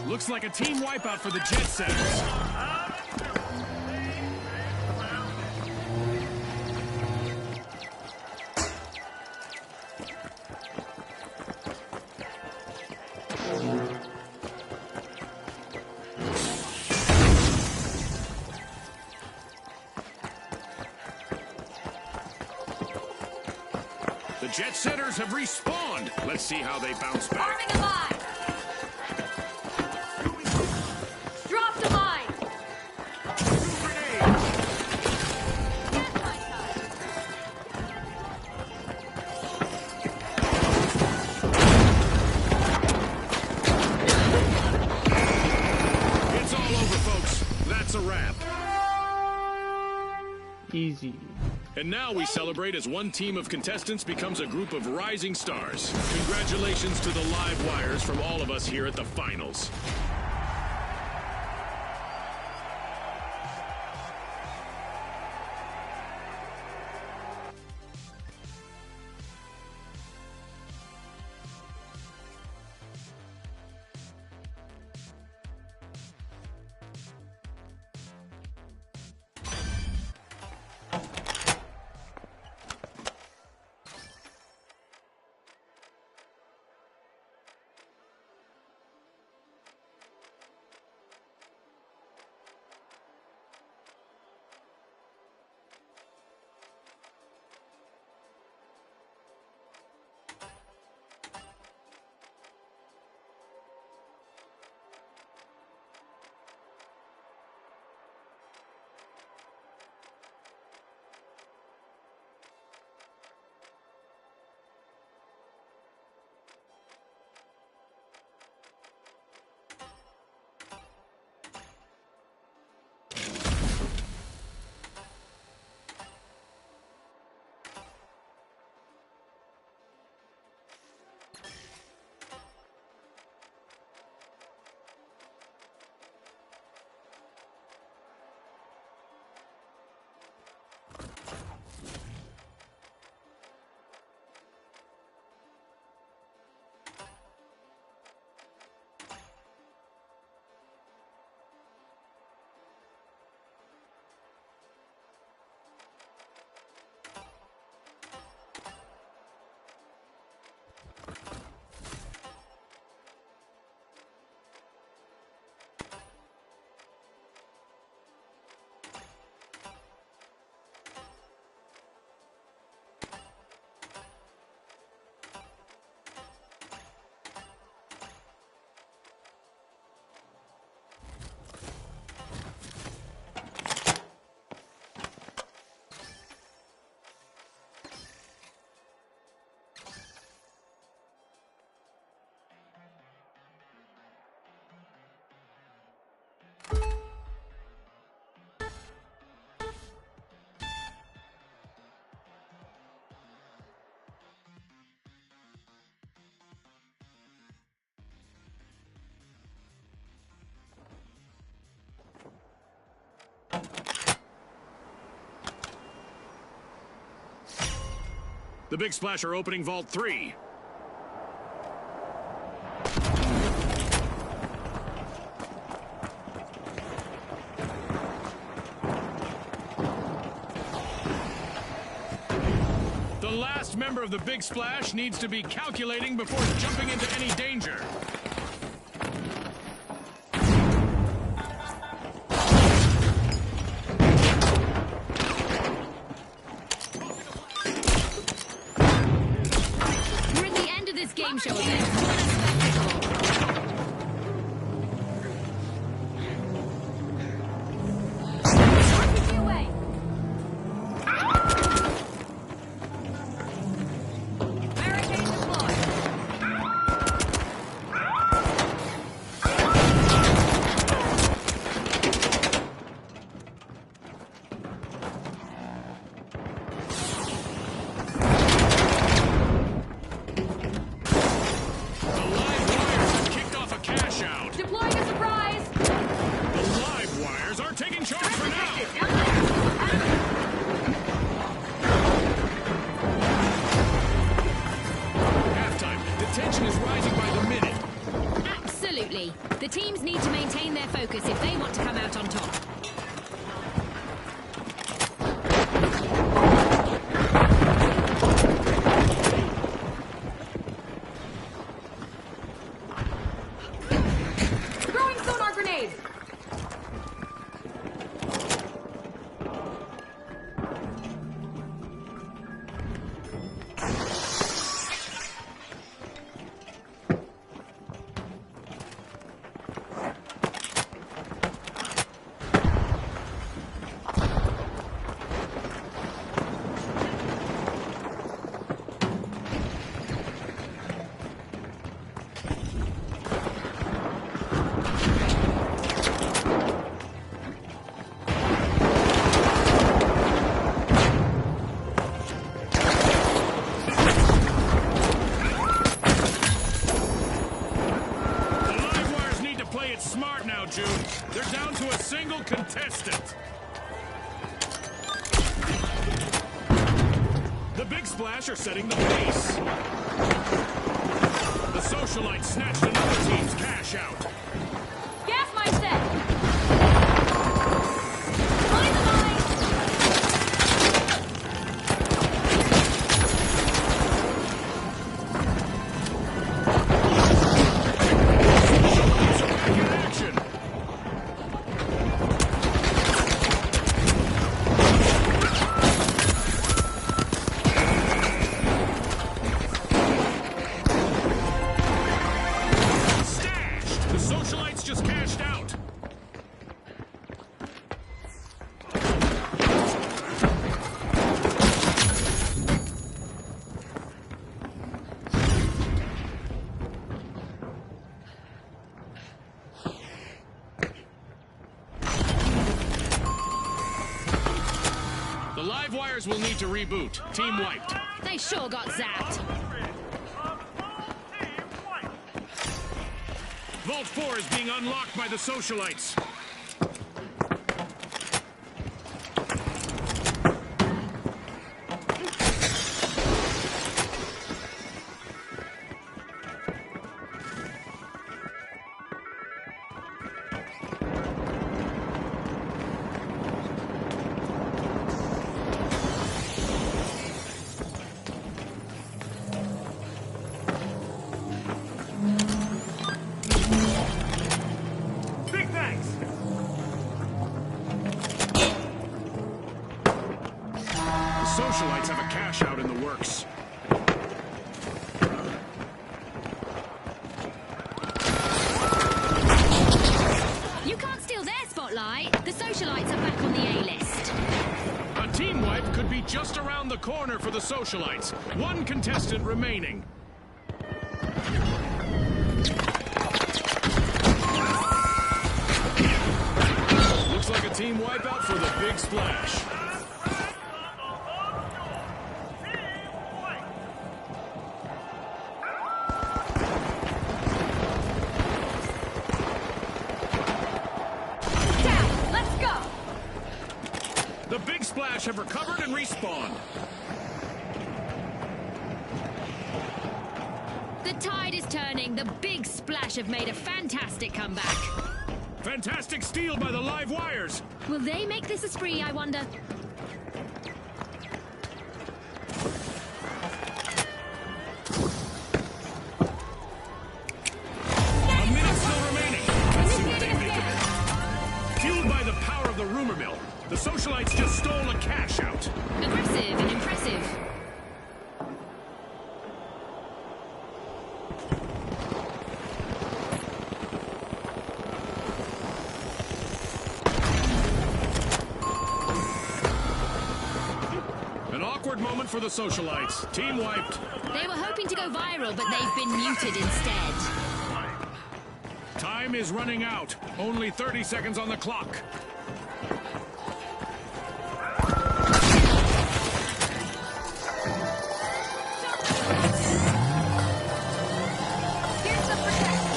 Looks like a team wipeout for the Jet Setters. The Jet Setters have respawned. Let's see how they bounce back. Arming a mine! Dropped a mine! Gas mine time! Easy. And now we celebrate as one team of contestants becomes a group of rising stars. Congratulations to the live wires from all of us here at the finals. The Big Splash are opening Vault 3. The last member of the Big Splash needs to be calculating before jumping into any danger. Game show event. What a spectacle. RPG away. Barricade deployed. Deploying a surprise! The live wires are taking charge for now! Halftime. The tension is rising by the minute. Absolutely. The teams need to maintain their focus if they want to come out on top. contestant. The Big Splash are setting the pace. The Socialites snatched another team's cash out. Gas mine set! Mine the mine! Socialites are back in action. Stashed! The Socialites just cashed out. The live wires will need to reboot. Team wiped. They sure got zapped. Vault 4 is being unlocked by the Socialites. Big thanks! The Socialites have a cash out in the works. You can't steal their spotlight. The Socialites are back on the A-list. A team wipe could be just around the corner for the Socialites. One contestant remaining. Looks like a team wipeout for the Big Splash. Down! Let's go! The Big Splash have recovered and respawned. The tide is turning. The Big Splash have made a fantastic comeback. Fantastic steal by the live wires. Will they make this a spree, I wonder? A minute still remaining. Let's see what they make of it. Fueled by the power of the rumor mill, the Socialites just stole a cash out. Aggressive and impressive. An awkward moment for the Socialites. Team wiped. They were hoping to go viral, but they've been muted instead. Time is running out. Only 30 seconds on the clock. Here's the protect!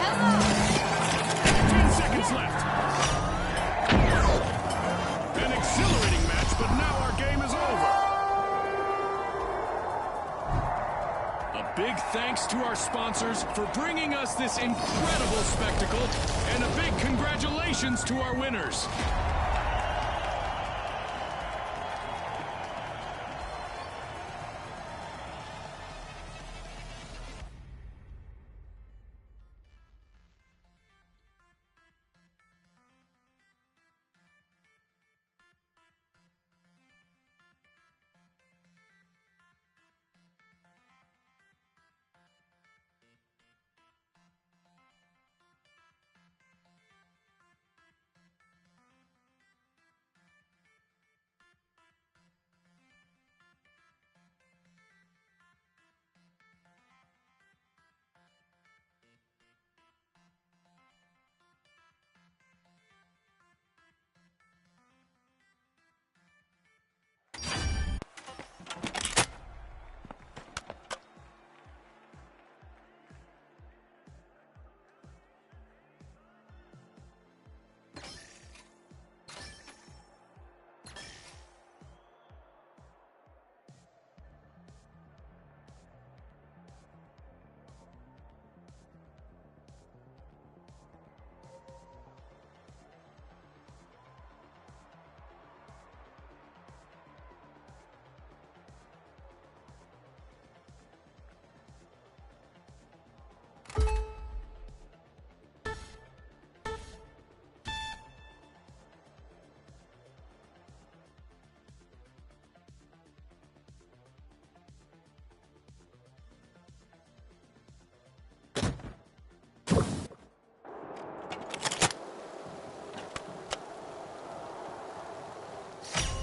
Hello! 10 seconds left. An exhilarating match, but now our game is over. A big thanks to our sponsors for bringing us this incredible spectacle, and a big congratulations to our winners.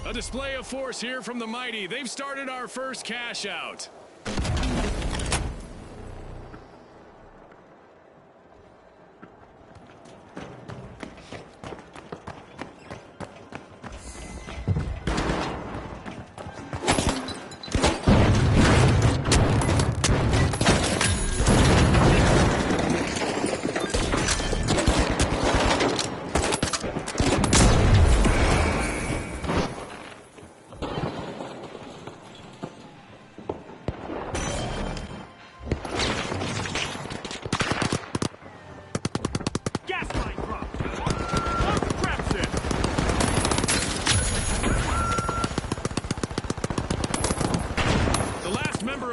A display of force here from the Mighty. They've started our first cash out.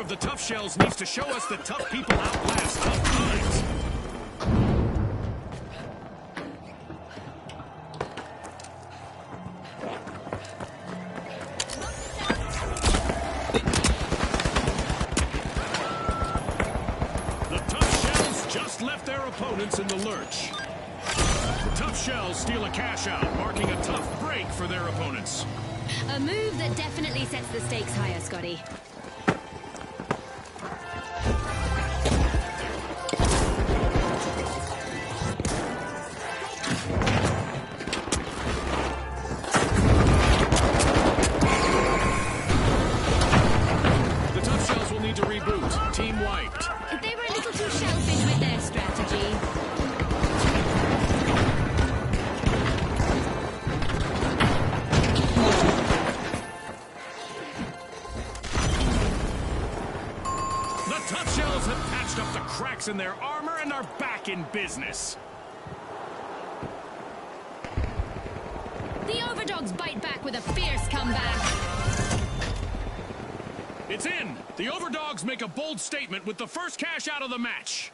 The Tough Shells needs to show us that tough people outlast tough times. The Tough Shells just left their opponents in the lurch. The Tough Shells steal a cash out, marking a tough break for their opponents. A move that definitely sets the stakes higher, Scotty. Team wiped. They were a little too shellfish with their strategy. The Tough Shells have patched up the cracks in their armor and are back in business. The Overdogs bite back with a fierce comeback. It's in! The Overdogs make a bold statement with the first cash out of the match.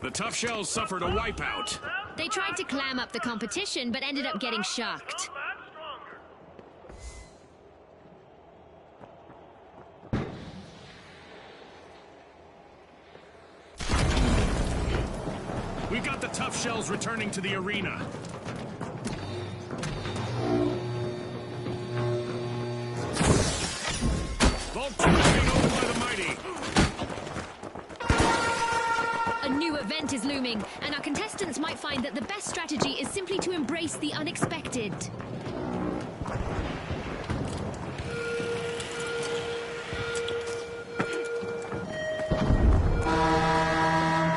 The Tough Shells suffered a wipeout. They tried to clam up the competition, but ended up getting shucked. We've got the Tough Shells returning to the arena. Vault 2 is being opened by the Mighty. A new event is looming, and our contestants might find that the best strategy is simply to embrace the unexpected.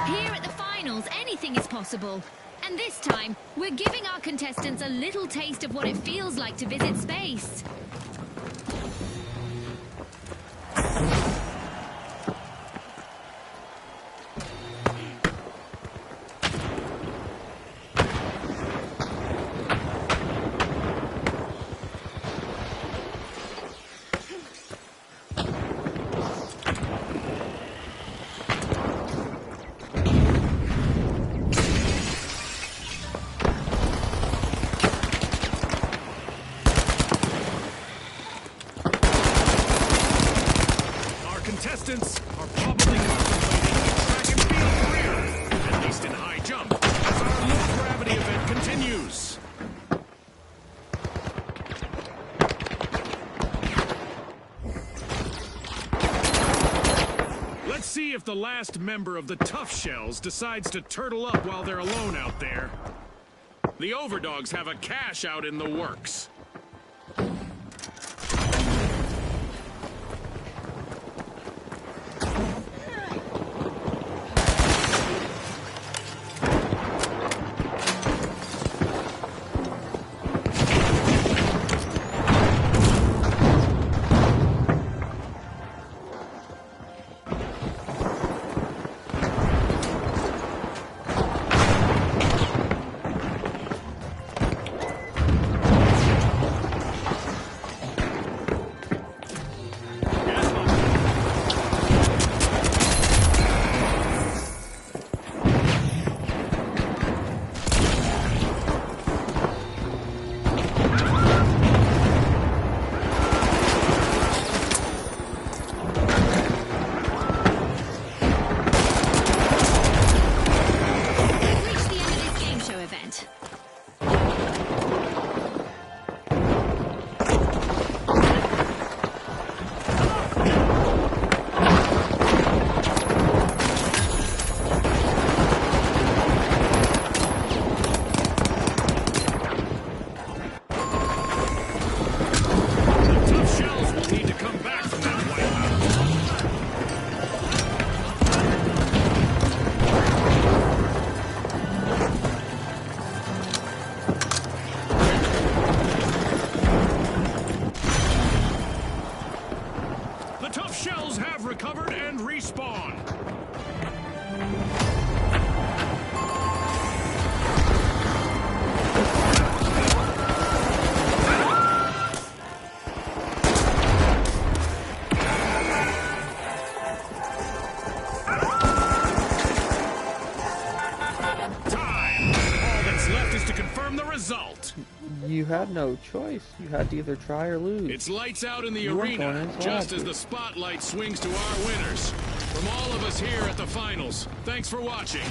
Here at the finals, anything is possible. And this time, we're giving our contestants a little taste of what it feels like to visit space. Contestants are probably contemplating a track and field career, at least in high jump, as our low-gravity event continues. Let's see if the last member of the Tough Shells decides to turtle up while they're alone out there. The Overdogs have a cash out in the works. spawn. Result. You had no choice. You had to either try or lose. It's lights out in the You weren't going arena, inside. just as the spotlight swings to our winners. From all of us here at the finals, thanks for watching.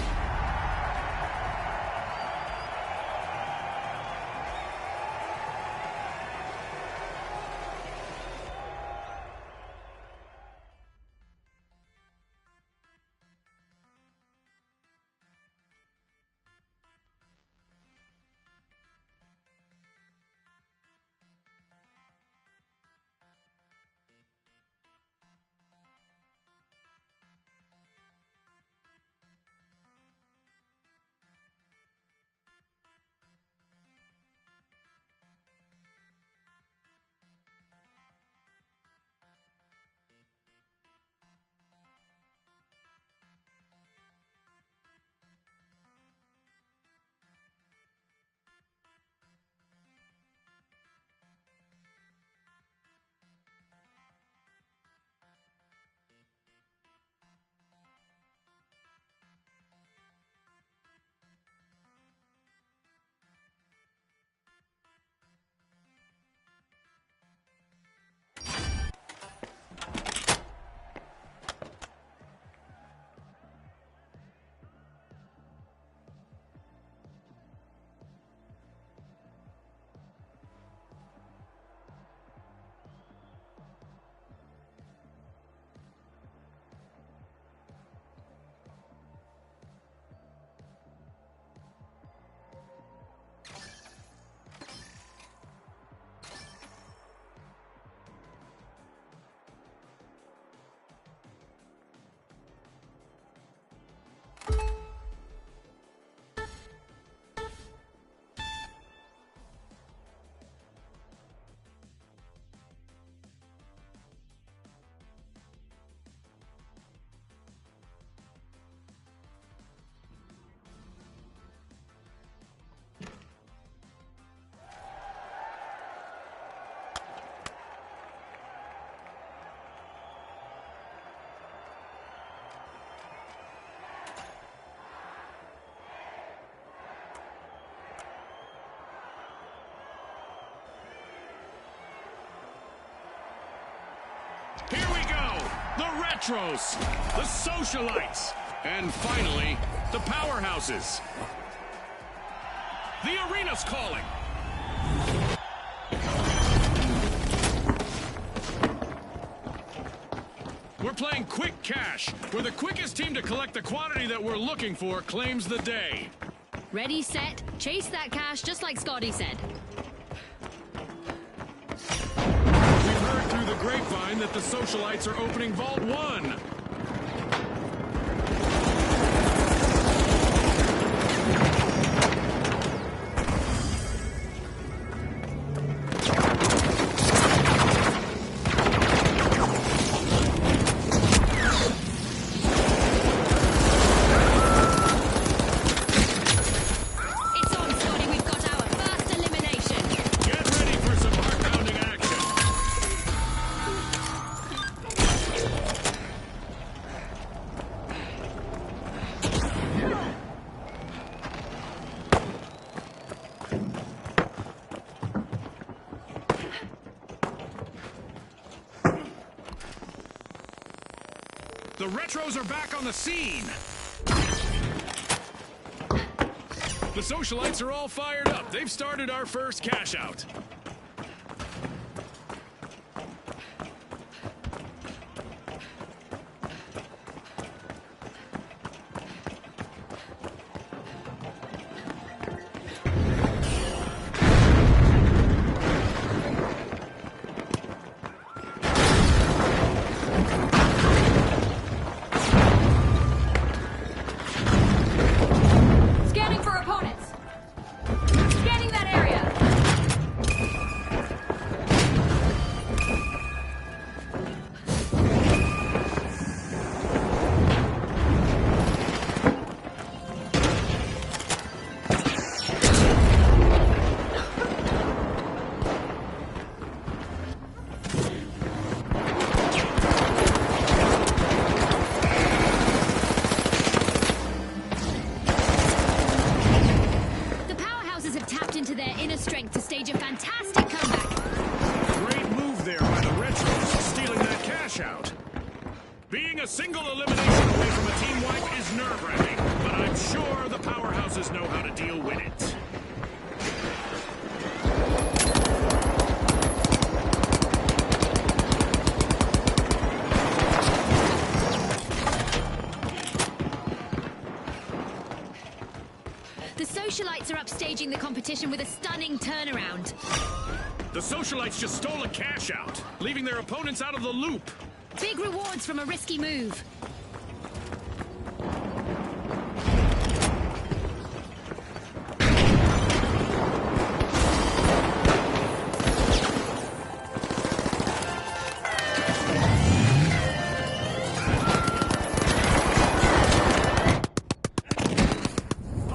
Here we go! The Retros, the Socialites, and finally, the Powerhouses. The arena's calling. We're playing Quick Cash, where the quickest team to collect the quantity that we're looking for claims the day. Ready, set, chase that cash, just like Scotty said. We've heard through the grapevine that the Socialites are opening Vault 1. It's on, Scotty, we've got our first elimination. Get ready for some heart-pounding action. The Retros are back on the scene. The Socialites are all fired up. They've started our first cash out. Scanning for opponents. Scanning that area. strength to stage a fantastic comeback. Great move there by the Retros, stealing that cash out. Being a single elimination away from a team wipe is nerve-wracking, but I'm sure the powerhouses know how to deal with it. The Socialites are upstaging the competition with a stunning turnaround. The Socialites just stole a cash out, leaving their opponents out of the loop. Big rewards from a risky move.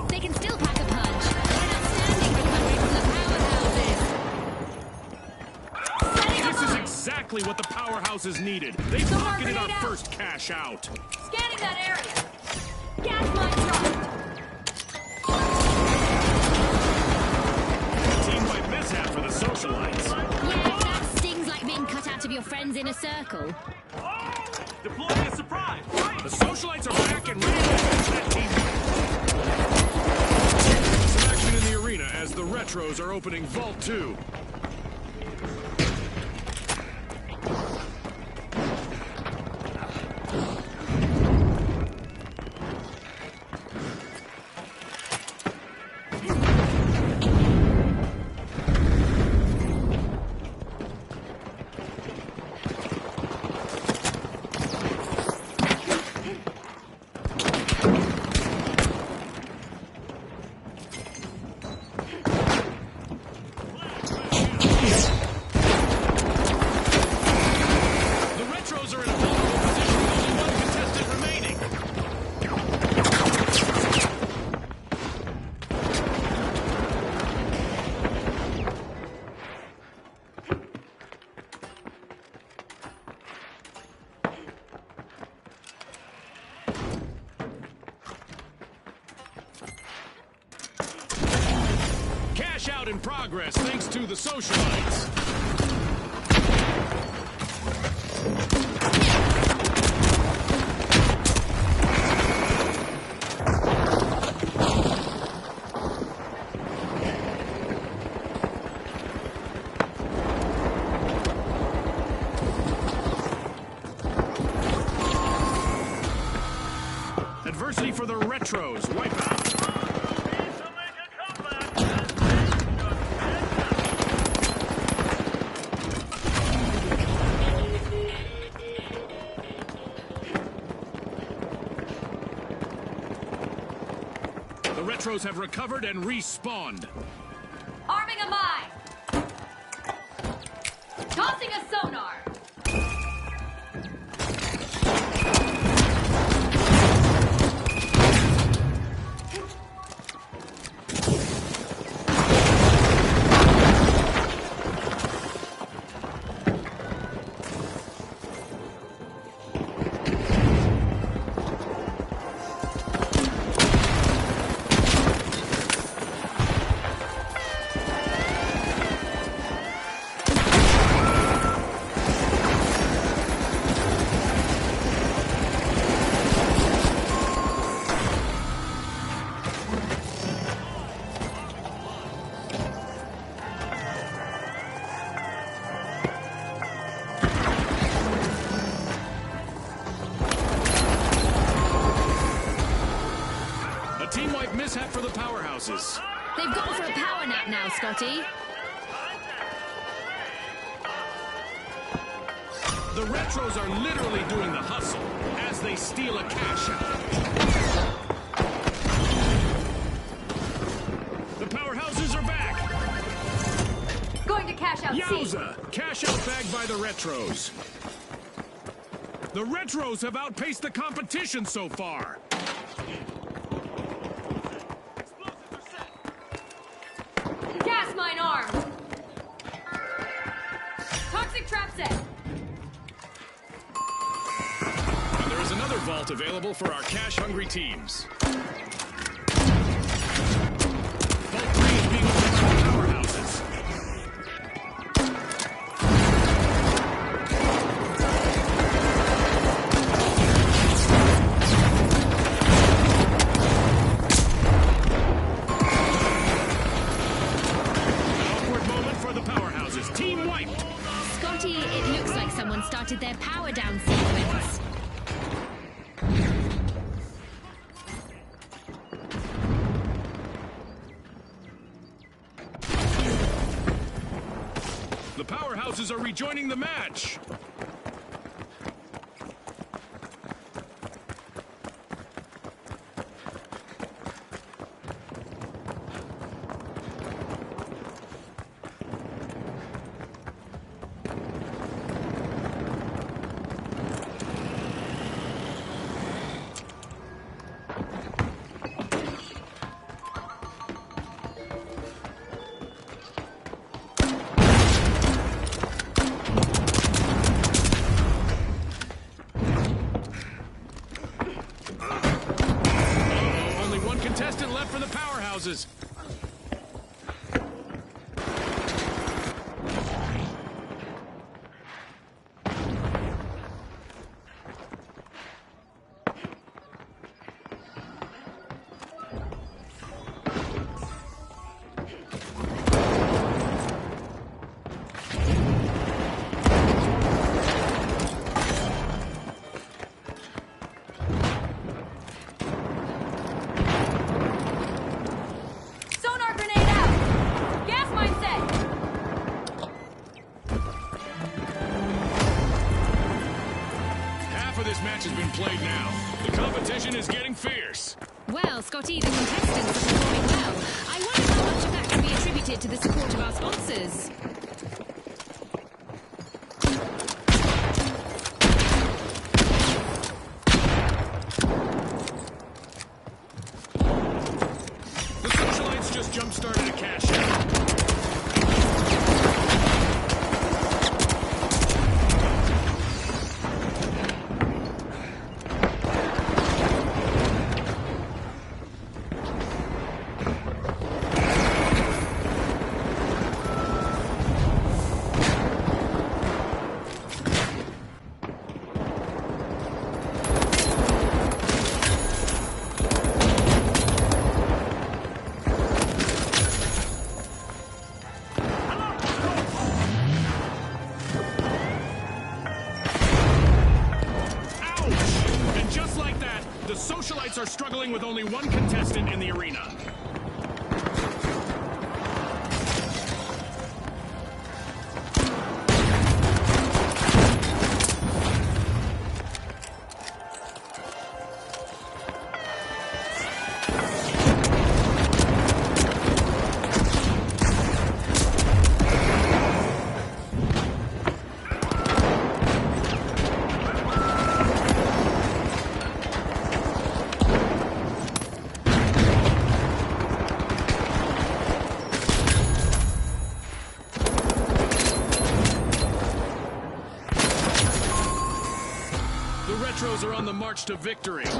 They can still pack a punch. What an outstanding recovery from the powerhouses. This is exactly what the powerhouses needed. They pocketed our first cash out. Scanning that area. Gas mine dropped. Team wipe mishap for the Socialites. Yeah, that stings like being cut out of your friend's inner circle. Deploying a surprise. The Socialites are back and ready to catch that team wipe. Some action in the arena as the Retros are opening Vault 2. Out in progress thanks to the Socialites. Adversity for the Retros. Wipeout. The Retros have recovered and respawned. Arming a mine. Tossing a sonar. Team wipe mishap for the powerhouses. They've gone for a power nap now, Scotty. The Retros are literally doing the hustle as they steal a cash out. The powerhouses are back. Going to cash out C. Yowza! Cash out bagged by the Retros. The Retros have outpaced the competition so far. Gas mine armed. Toxic trap set. And there is another vault available for our cash-hungry teams. Vault 3 is being opened by the powerhouses. started their power down sequence. The powerhouses are rejoining the match. Contestant left for the powerhouses. This match has been played now. The competition is getting fierce. Well, Scotty, the contestants are performing well. I wonder how much of that can be attributed to the support of our sponsors. The Socialites just jump-started a cash out. The Socialites are struggling with only one contestant in the arena. The Retros are on the march to victory. The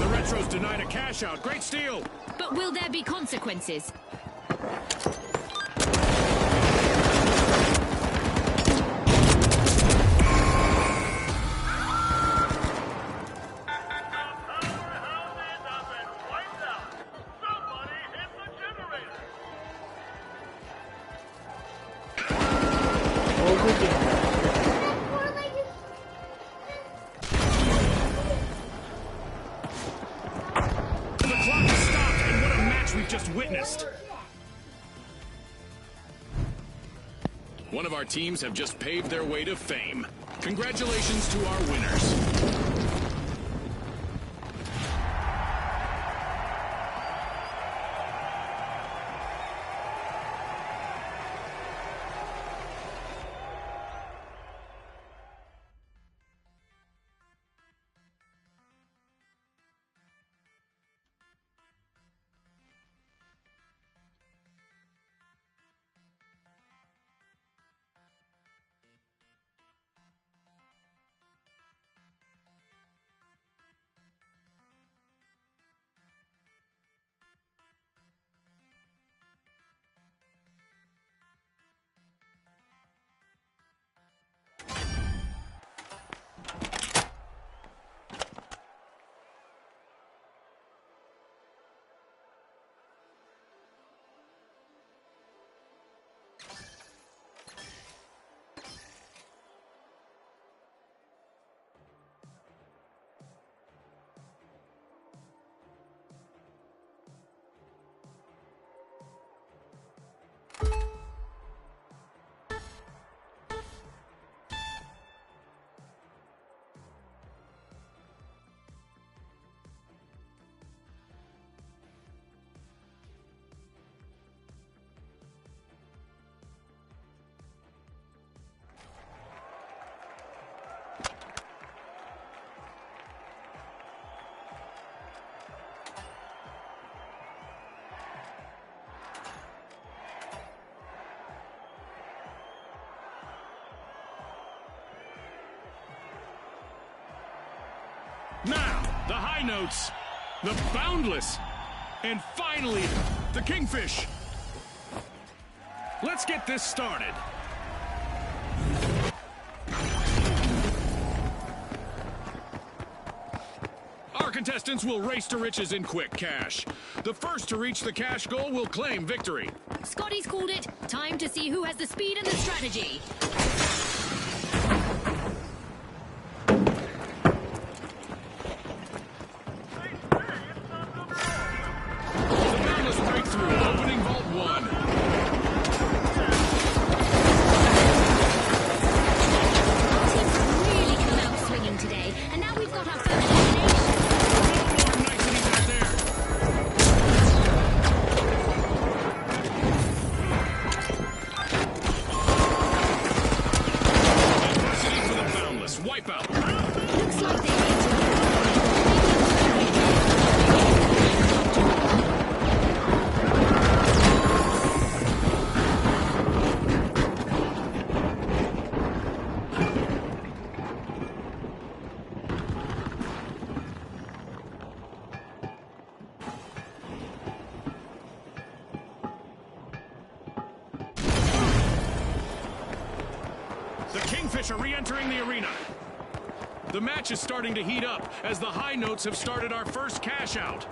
Retros denied a cash out. Great steal. But will there be consequences? Just witnessed. One of our teams have just paved their way to fame. Congratulations to our winners. Now, the high notes, the boundless, and finally, the kingfish. Let's get this started. Our contestants will race to riches in quick cash. The first to reach the cash goal will claim victory. Scotty's called it. Time to see who has the speed and the strategy. The boundless breakthrough, opening vault 1. Team's really come out swinging today, and now we've got our first elimination. More niceties out there. Adversity for the boundless. Wipeout. Looks like they need to. The Kingfish are re-entering the arena. The match is starting to heat up as the high notes have started our first cash out.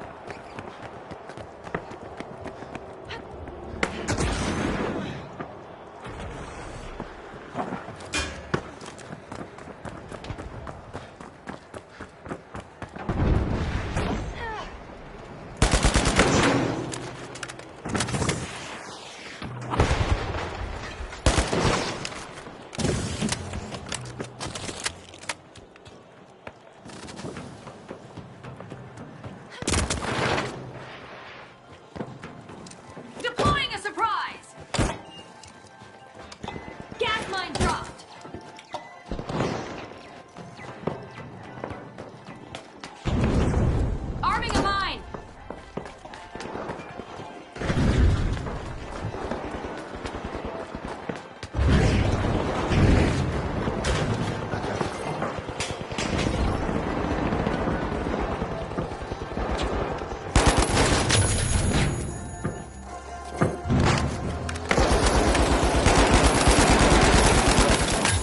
Deploying a surprise! Gas mine dropped! Arming a mine!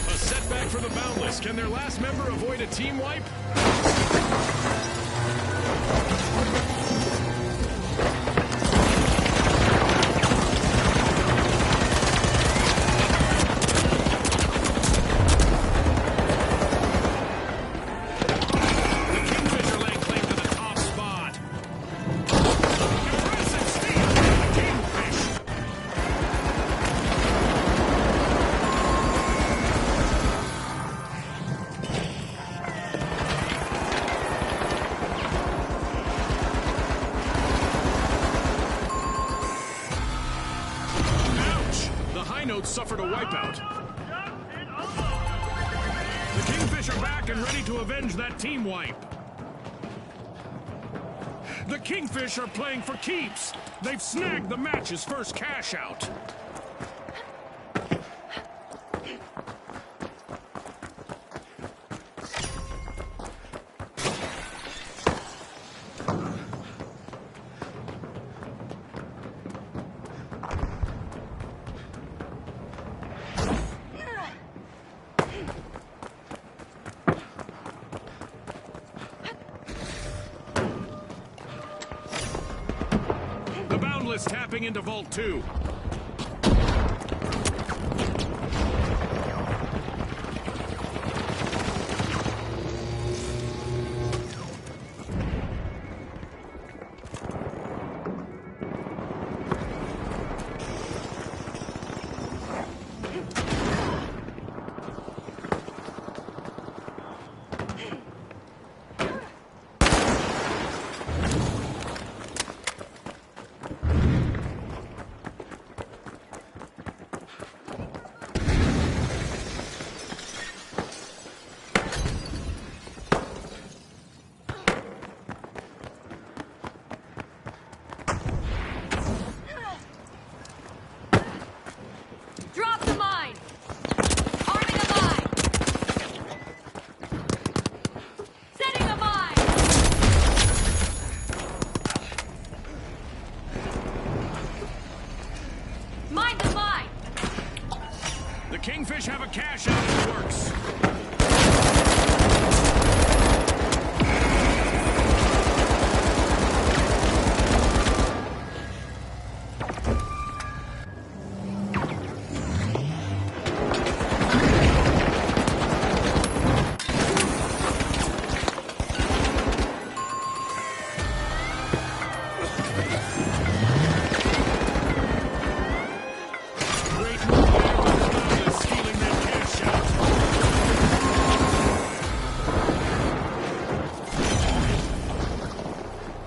A setback for the boundless. Can their last member avoid a team wipe? The Kingfish are laying claim to the top spot. Impressive steal by the Kingfish. Ouch! The high notes suffered a wipeout. Just alone. The Kingfish are back and ready to avenge that team wipe. The Kingfish are playing for keeps. They've snagged the match's first cash out. The boundless tapping into Vault 2. Kingfish have a cash out in the works.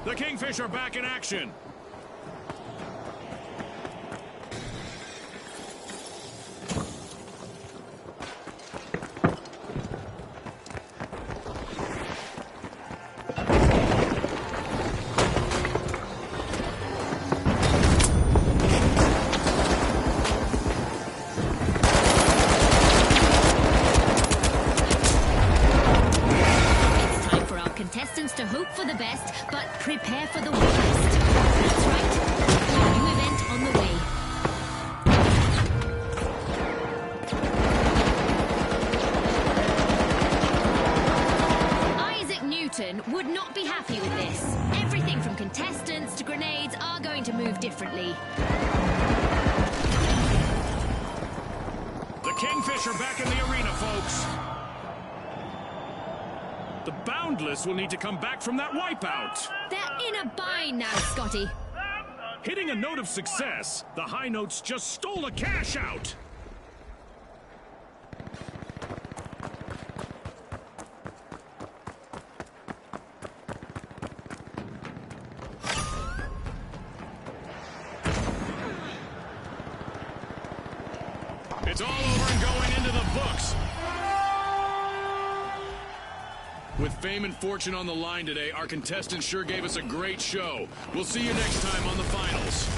The Kingfish are back in action. Contestants to hope for the best, but prepare for the worst. That's right. A new event on the way. Isaac Newton would not be happy with this. Everything from contestants to grenades are going to move differently. The Kingfish are back in the arena, folks. The Boundless will need to come back from that wipeout. They're in a bind now, Scotty. Hitting a note of success, the High Notes just stole a cash out. It's all over and going into the books. With fame and fortune on the line today, our contestants sure gave us a great show. We'll see you next time on the finals.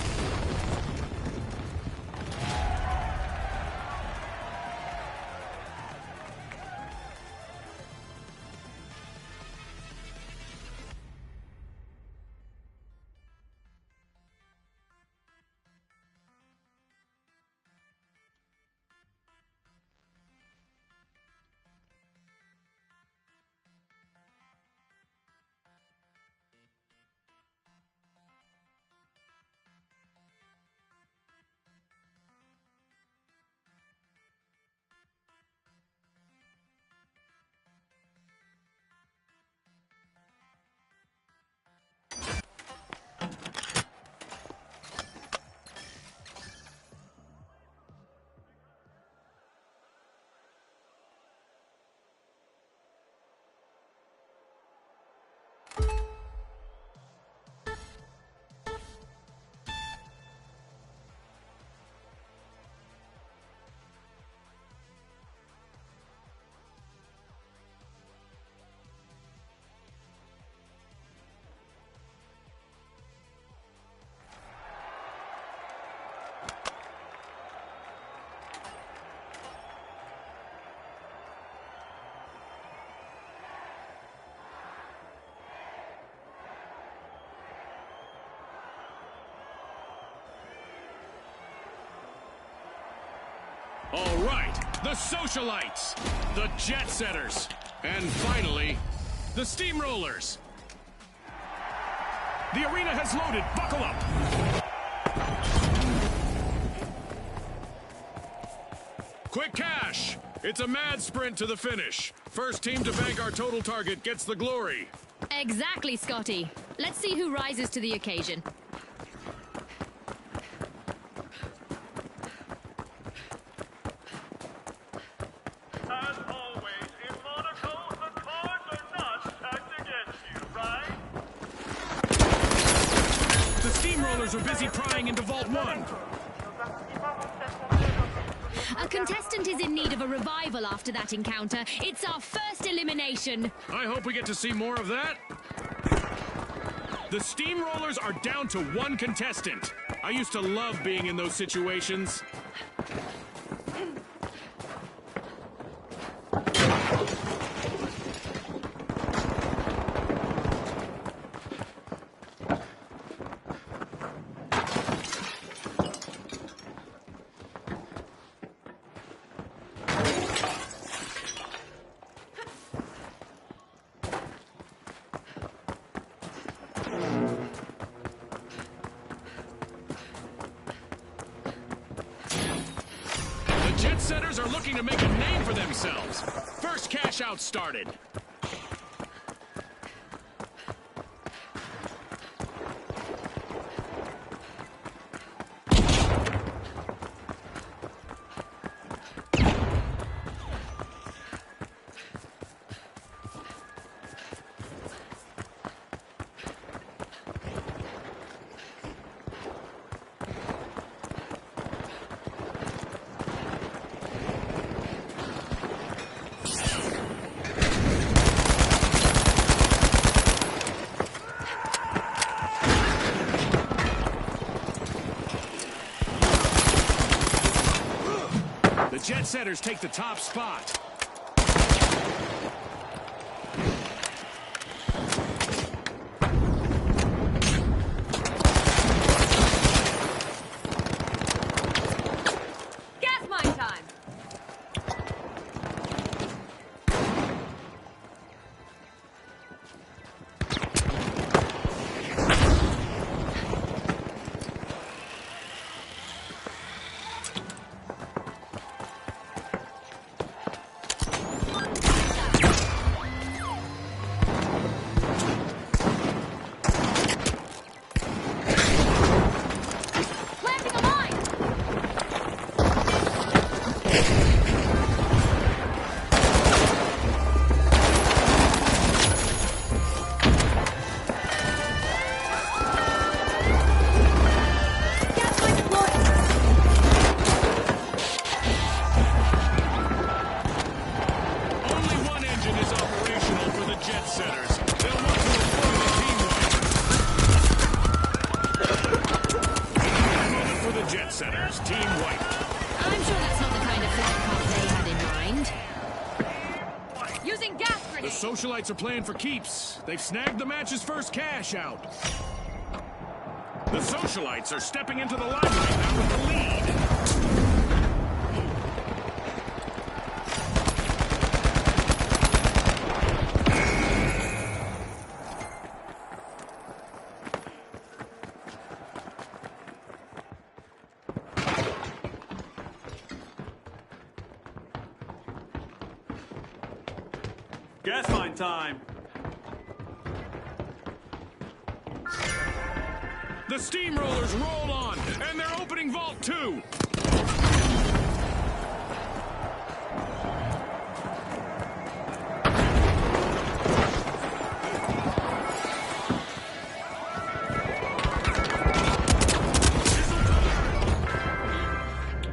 All right, the Socialites, the Jet Setters, and finally, the Steamrollers. The arena has loaded. Buckle up. Quick cash. It's a mad sprint to the finish. First team to bank our total target gets the glory. Exactly, Scotty. Let's see who rises to the occasion. As always, in Monaco, the cards are not stacked against you, right? The Steamrollers are busy prying into Vault 1. A contestant is in need of a revival after that encounter. It's our first elimination. I hope we get to see more of that. The Steamrollers are down to one contestant. I used to love being in those situations. Setters are looking to make a name for themselves. First cash out started. The Jet Setters take the top spot. Gas mine time! Planting a mine! Gas mine deployed! Only one engine is operational for the Jet Setters. They'll want to avoid a team wipe. Moment for the Jet Setters. Team wipe. I'm sure that's not the kind of flight path they had in mind. Using gas The grenade! Socialites are playing for keeps. They've snagged the match's first cash out. The Socialites are stepping into the limelight now with the lead. Gas mine time. The Steamrollers roll on, and they're opening Vault 2.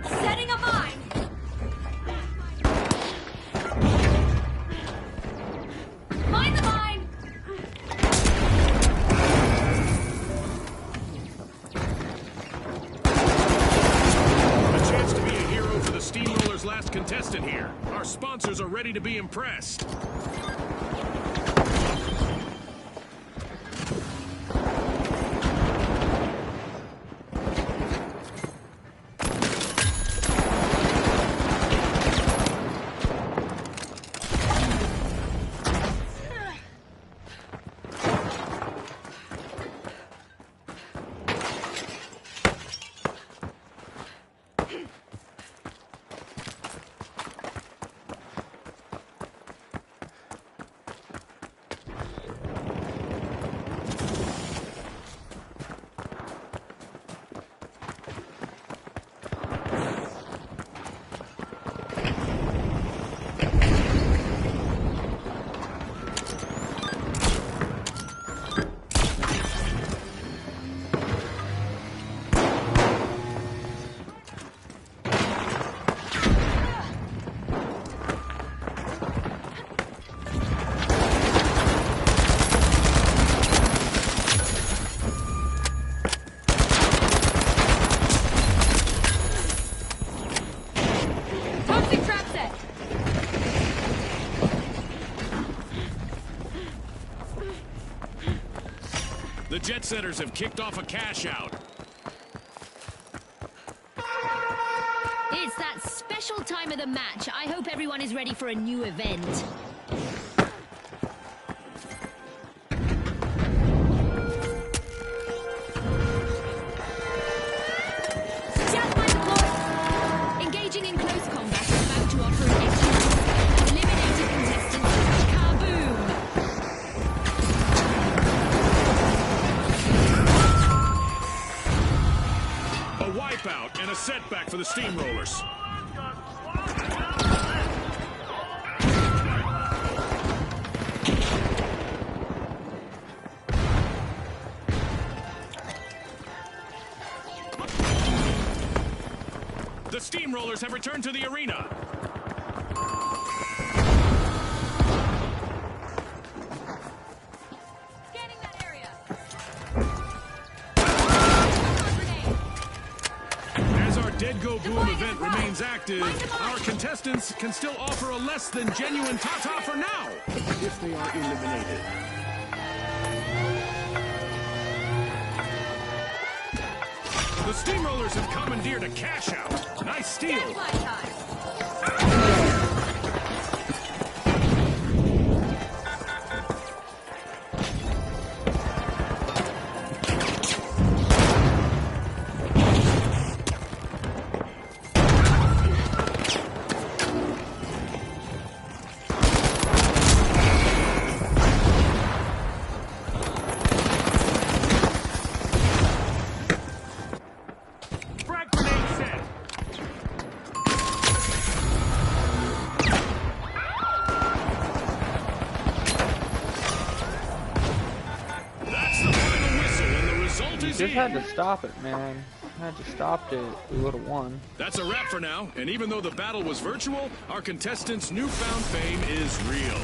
Setting a mine! Mine the mine! A chance to be a hero for the Steamrollers' last contestant here. Our sponsors are ready to be impressed. Toxic trap set! The Jet Setters have kicked off a cash out. It's that special time of the match. I hope everyone is ready for a new event. Engaging in close combat. comeback for the Steamrollers. The Steamrollers have returned to the arena. Scanning that area. As our Dead Go Boom event remains active, our contestants can still offer a less than genuine ta-ta for now, if they are eliminated. The Steamrollers have commandeered a cash out. Nice steal. Deadline time. Frag grenade set. That's the final whistle, and the result is Just had in. to stop it, man. Had to stop it. We would have won. That's a wrap for now, and even though the battle was virtual, our contestants' newfound fame is real.